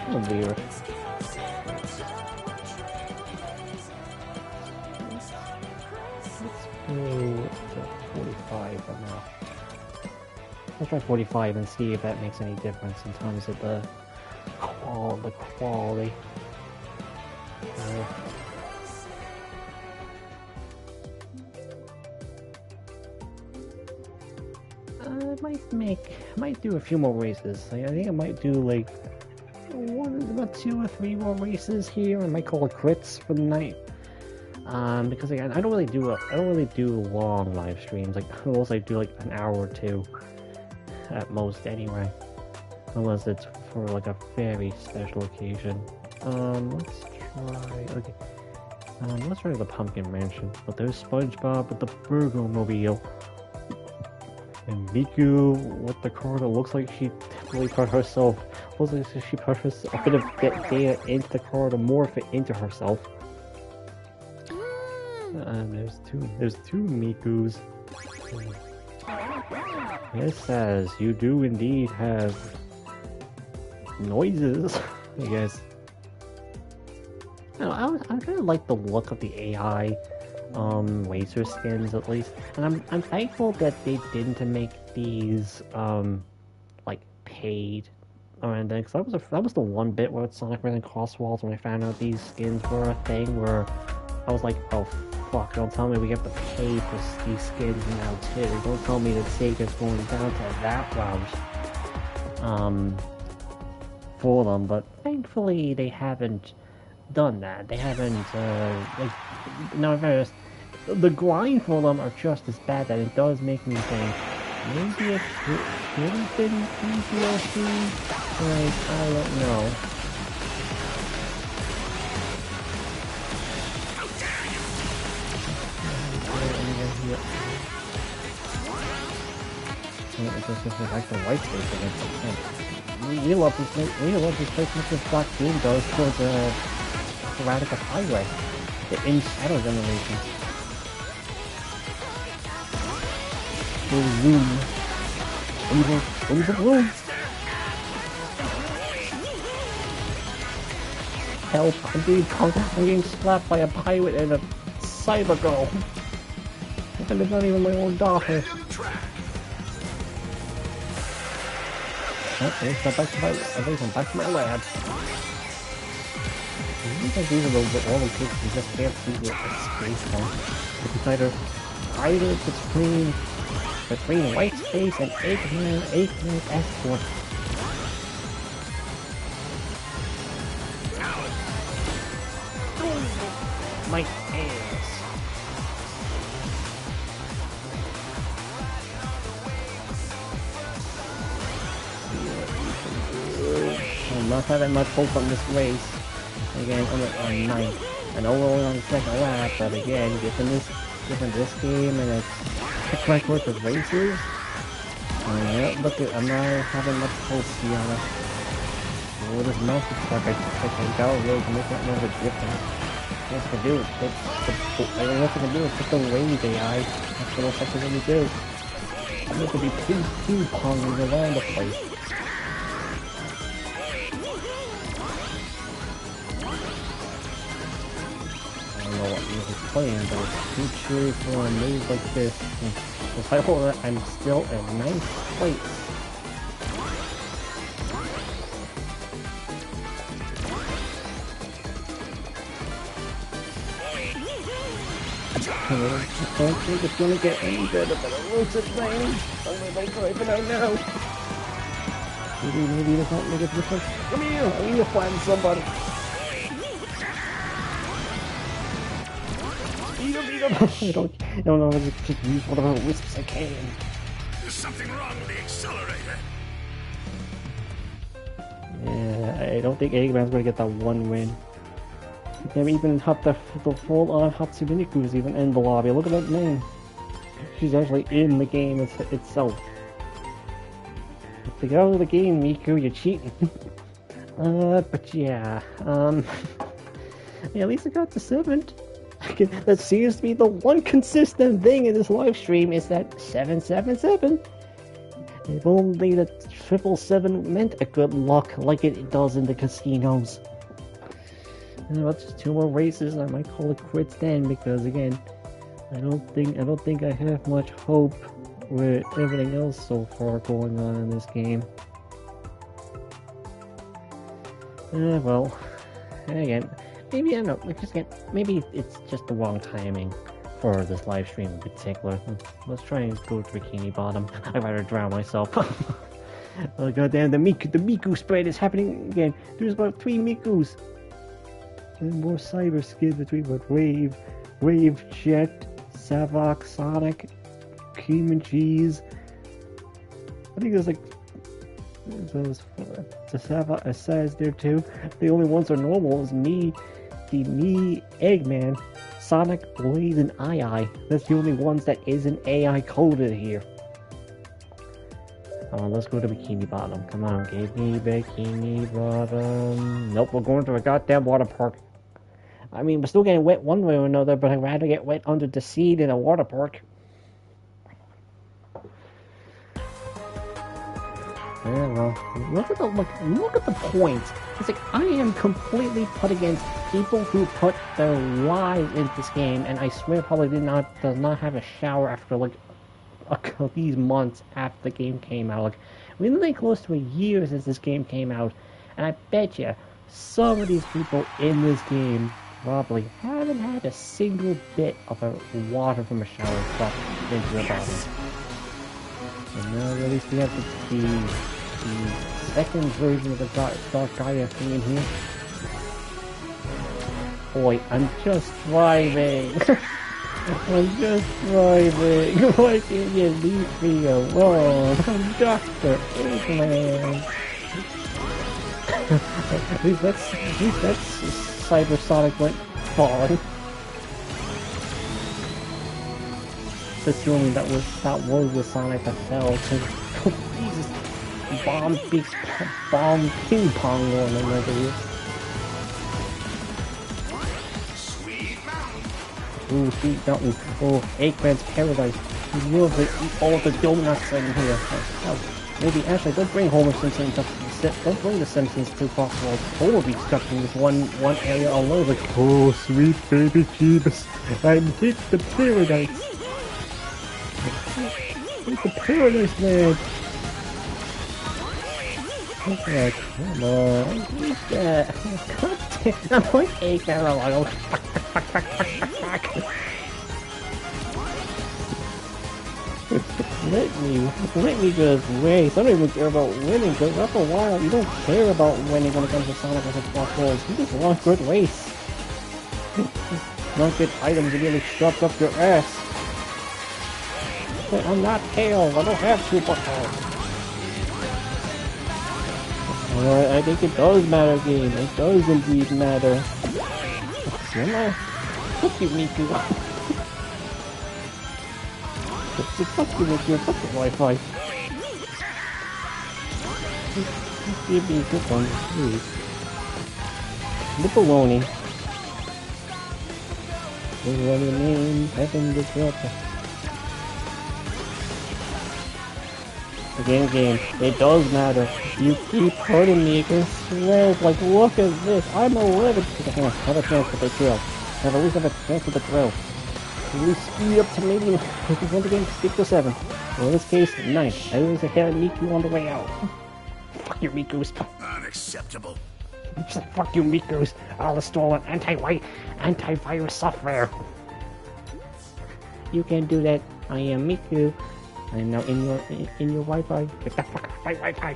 Oh dear. Let's go to 45 for now. Let's try 45 and see if that makes any difference in terms of the quality. Might do a few more races. I think I might do like about 2 or 3 more races here. I might call it quits for the night. Because again, I don't really do long live streams. Like I do like an hour or 2 at most anyway. Unless it's for like a very special occasion. Let's try. Okay. Let's try the Pumpkin Mansion. But there's SpongeBob with the Burger-mobile. And Miku with the car that looks like she definitely put herself. Looks like she put herself a bit of data into the car to morph it into herself. There's two Mikus. It says you do indeed have noises, I guess. I kind of like the look of the AI. racer skins at least. And I'm thankful that they didn't make these like paid or anything. Cause that was the one bit where Sonic Racing CrossWorlds when I found out these skins were a thing where I was like, oh fuck, don't tell me we have to pay for these skins now too. Don't tell me that Sega's going down to that route for them, but thankfully they haven't done that. They haven't now first, the grind for them are just as bad that it does make me think maybe it should have been DLC. Like, I don't know. It just like the white space against the we love this place what this black game does towards Radical Highway, the in Shadow Generation. Zoom. Over bloom. Help, I'm being slapped by a pirate and a cyber girl. And it's not even my own daughter. Okay, so back to my lab. I think these are the only pictures you just can't see with a space time. It's either between white space and Eggman Escort. My ass. I'm not having much hope on this race. Again, I'm on 9th. I know we're only on the second lap, but again, given this game and its track record of races, I'm not having much hope, to be honest. With this mountain truck, I doubt really can make that much of a difference. All I can do is put the wave AI. That's what I can really do. I'm going to be ping-ponging around the place. Playing, but it's too cheery for a move like this. Despite all that, I'm still in ninth place. I don't think it's gonna get any better, but it looks at me. Only by driving out now. Maybe this won't make a difference. Come here, I need to find somebody. I don't know if I just use whatever wisps I can. There's something wrong with the accelerator. Yeah, I don't think Eggman's gonna get that one win. They haven't even have the full-on Hatsune Miku's even in the lobby. Look at that name. She's actually in the game itself. To get out of the game, Miku, you're cheating. But yeah, yeah, at least I got to 7th. That seems to be the one consistent thing in this live stream is that 777. If only the 777 meant a good luck like it does in the casinos. And about just 2 more races, I might call it quits then because again, I don't think I have much hope with everything else so far going on in this game. Well, and again. Maybe, I don't know, maybe it's just the wrong timing for this live stream in particular. Let's try and go to Bikini Bottom. I'd rather drown myself. Oh goddamn, the Miku spread is happening again. There's about 3 Mikus. And more cyber skins between what Wave, Jet, Savok, Sonic, Cream and Cheese. I think there's like it says there too. The only ones that are normal is me, Eggman, Sonic, Blaze, and II. That's the only ones that isn't AI coded here. Let's go to Bikini Bottom. Come on, give me Bikini Bottom. Nope, we're going to a goddamn water park. I mean, we're still getting wet one way or another, but I'd rather get wet under the sea than a water park. Yeah, well, look at the points. It's like I am completely put against people who put their lives into this game, and I swear probably does not have a shower after like these months after the game came out. Like we're really close to a year since this game came out, and I bet you some of these people in this game probably haven't had a single bit of a water from a shower drop into their body. And now at least we have the second version of the Dark Gaia thing in here. Boy, I'm just driving. I'm just driving. Why can't you leave me alone? I'm Dr. Eggman. at least that's Cybersonic went falling. Assuming that was the Sonic that fell. Jesus, bomb ping pong going on over here. Ooh, sweet mountain. Oh, Eggman's paradise. He loves to eat all the donuts in here. Oh, maybe actually don't bring Homer Simpson to don't bring the Simpsons to CrossWorlds. Homer will be stuck in this one area alone. Like, oh, sweet baby Jeebus, I'm hit the paradise. It's the paradise, man. Okay, come on. Who's that? God damn, I'm like Eggman alone. Let me just race. I don't even care about winning, because after a while, you don't care about winning when it comes to Sonic vs. CrossWorlds. You just want good race. Not good items really shoved up your ass. But I'm not Tails. I don't have super powers. Alright, I think it does matter, game. It does indeed matter. Fuck you, Miku. Fuck you with your fucking Wi-Fi. Give me a good one, please. The baloney. What are the names? Heaven the Delta. Game, it does matter. You keep hurting me against swells. Like, look at this. I'm 11. Have a chance with the drill. Have at least have a chance with the drill. At least speed up to maybe if you want the game to stick to 7. Well, in this case, 9. I was ahead of Miku on the way out. Fuck you, Mikus. Unacceptable. Fuck you, Mikus. I'll install an antivirus software. You can do that. I am Miku. I'm now in your Wi-Fi. Get the fuck off my Wi-Fi.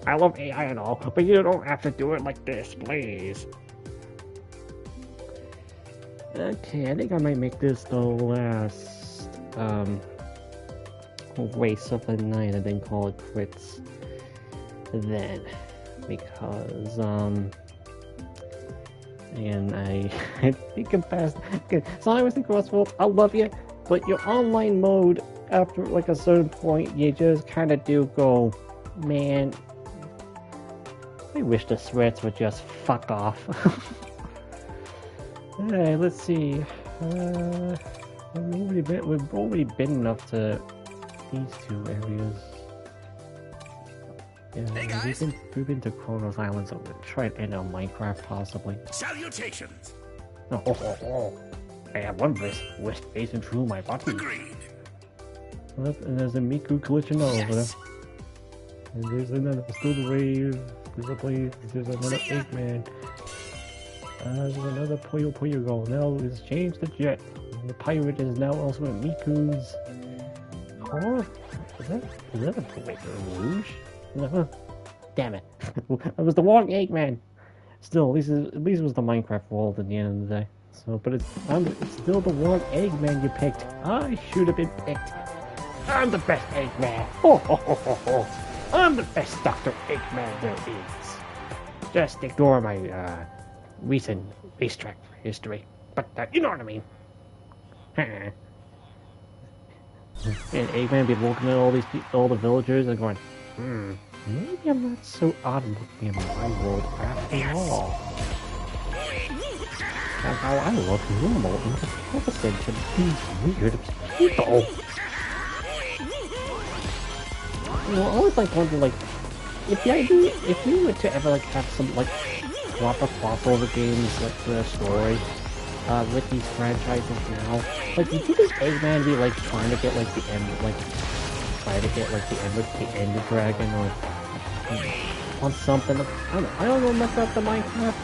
I love AI and all, but you don't have to do it like this, please. Okay, I think I might make this the last race of the night and then call it quits. Then, because and I think I'm past. Okay, Sonic Racing CrossWorlds, I love you, but your online mode after like a certain point, you just kind of do go, man. I wish the threats would just fuck off. Alright, let's see. We've already been enough to these two areas. Yeah, hey guys. We've been to Kronos Island, so we'll try it in Minecraft possibly. Salutations! Oh. I have one wrist facing through my body. Agreed. And there's a Miku glitching over there. And there's another still the wave. There's a place. There's another Eggman. There's another Puyo Go. Now it's changed the jet. And the pirate is now also in Miku's car. Is that a Rouge? No. Damn it! It was the wrong Eggman. Still, at least it was the Minecraft world at the end of the day. So, but it's still the wrong Eggman you picked. I should have been picked. I'm the best Eggman. Ho. I'm the best Dr. Eggman there is. Just ignore my recent racetrack history. But you know what I mean. And Eggman be looking at all the villagers and going, maybe I'm not so odd looking in my world after all. That's how I look normal in comparison to these weird people. You know, I always like wonder, like, if we were to ever like have some like proper crossover games like for a story, with these franchises now, like, do you think Eggman be like trying to get like the end, like try to get like the Ender Dragon or on something? I don't know much about the Minecraft.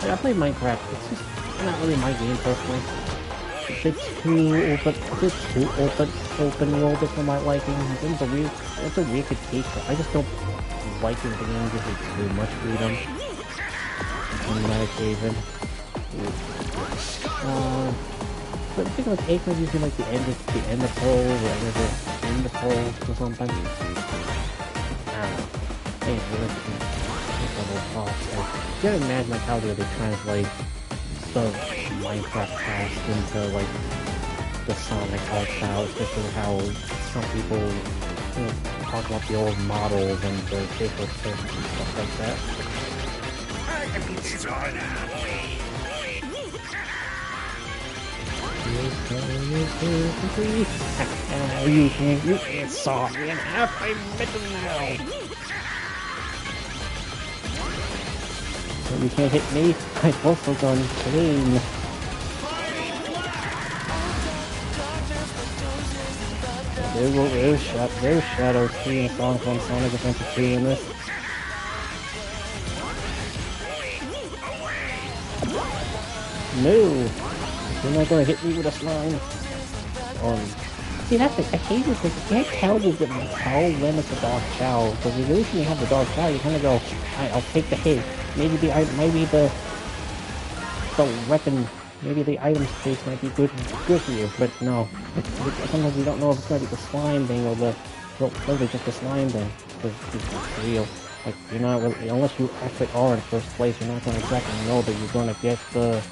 Like, I play Minecraft. It's just not really my game personally. It's a too open world for my liking. It's a weird critique, but I just don't like it when games give me too much freedom on that occasion. But I think like Eggman using like the end of poles or end of poles or something. I don't know. I think it's really little thoughts. Like, you gotta imagine like how they translate the Minecraft past into like the Sonic art style, especially how some people, you know, talk about the old models and the visual effects and stuff like that. It's on now. You can't saw me in half. I met them now. So you can't hit me. I've also gone clean. There's Shadow singing a song from Sonic Adventure 2 in this. No! You're not gonna hit me with a slime. See, that's the, I hate this, like, you can't tell the how when it's the dog chow, because usually when you have the dog chow, you kind of go, alright, I'll take the hit. Maybe the weapon, maybe the item space might be good for you, but no. Sometimes you don't know if it's gonna be the slime thing or maybe just the slime thing, because it's real. Like, you're not really, unless you actually are in first place, you're not gonna exactly know that you're gonna get the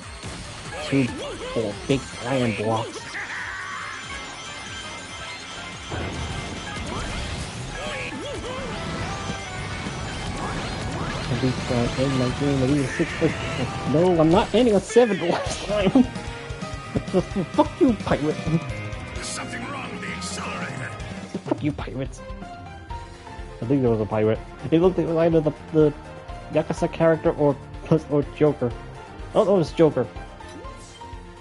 2 or big iron blocks. At least in my game, at least 6 first. No, I'm not ending on 7 the last time. Fuck you, pirate. There's something wrong with the accelerator. Fuck you, pirates. I think there was a pirate. It looked like either the Yakuza character or Joker. Oh, no, it's Joker.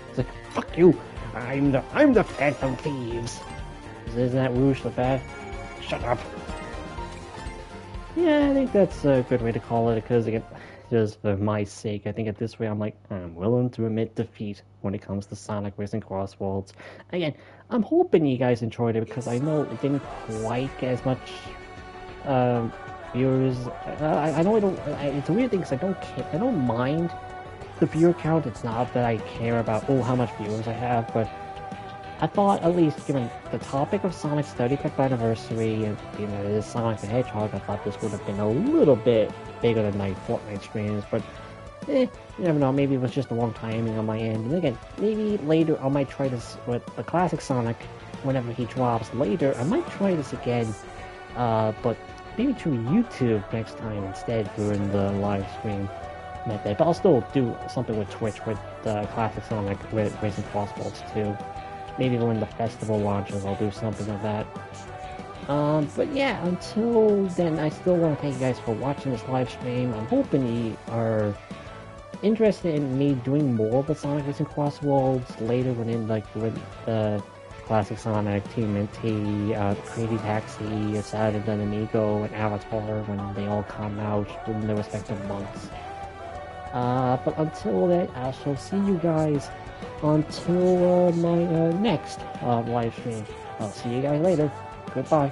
It's like, fuck you. I'm the Phantom Thieves. Isn't that Rouge the Fat? Shut up. Yeah, I think that's a good way to call it, because again, just for my sake, I think at this way I'm like, I'm willing to admit defeat when it comes to Sonic Racing CrossWorlds. Again, I'm hoping you guys enjoyed it, because I know it didn't quite get as much viewers. I know it's a weird thing, because I don't mind the viewer count. It's not that I care about, how much viewers I have, but I thought, at least given the topic of Sonic's 35th anniversary and, you know, it is Sonic the Hedgehog, I thought this would have been a little bit bigger than my Fortnite streams, but you never know, maybe it was just the wrong timing on my end. And again, maybe later I might try this with the classic Sonic whenever he drops later. I might try this again, but maybe through YouTube next time instead during the live stream method. But I'll still do something with Twitch with the classic Sonic Racing CrossWorlds too. Maybe when the festival launches, I'll do something of that. But yeah, until then, I still want to thank you guys for watching this live stream. I'm hoping you are interested in me doing more with Sonic Racing CrossWorlds later when the classic Sonic, TMNT, Crazy Taxi, Saturday and Amigo, and Avatar when they all come out in their respective months. But until then, I shall see you guys until my next live stream. I'll see you guys later. Goodbye.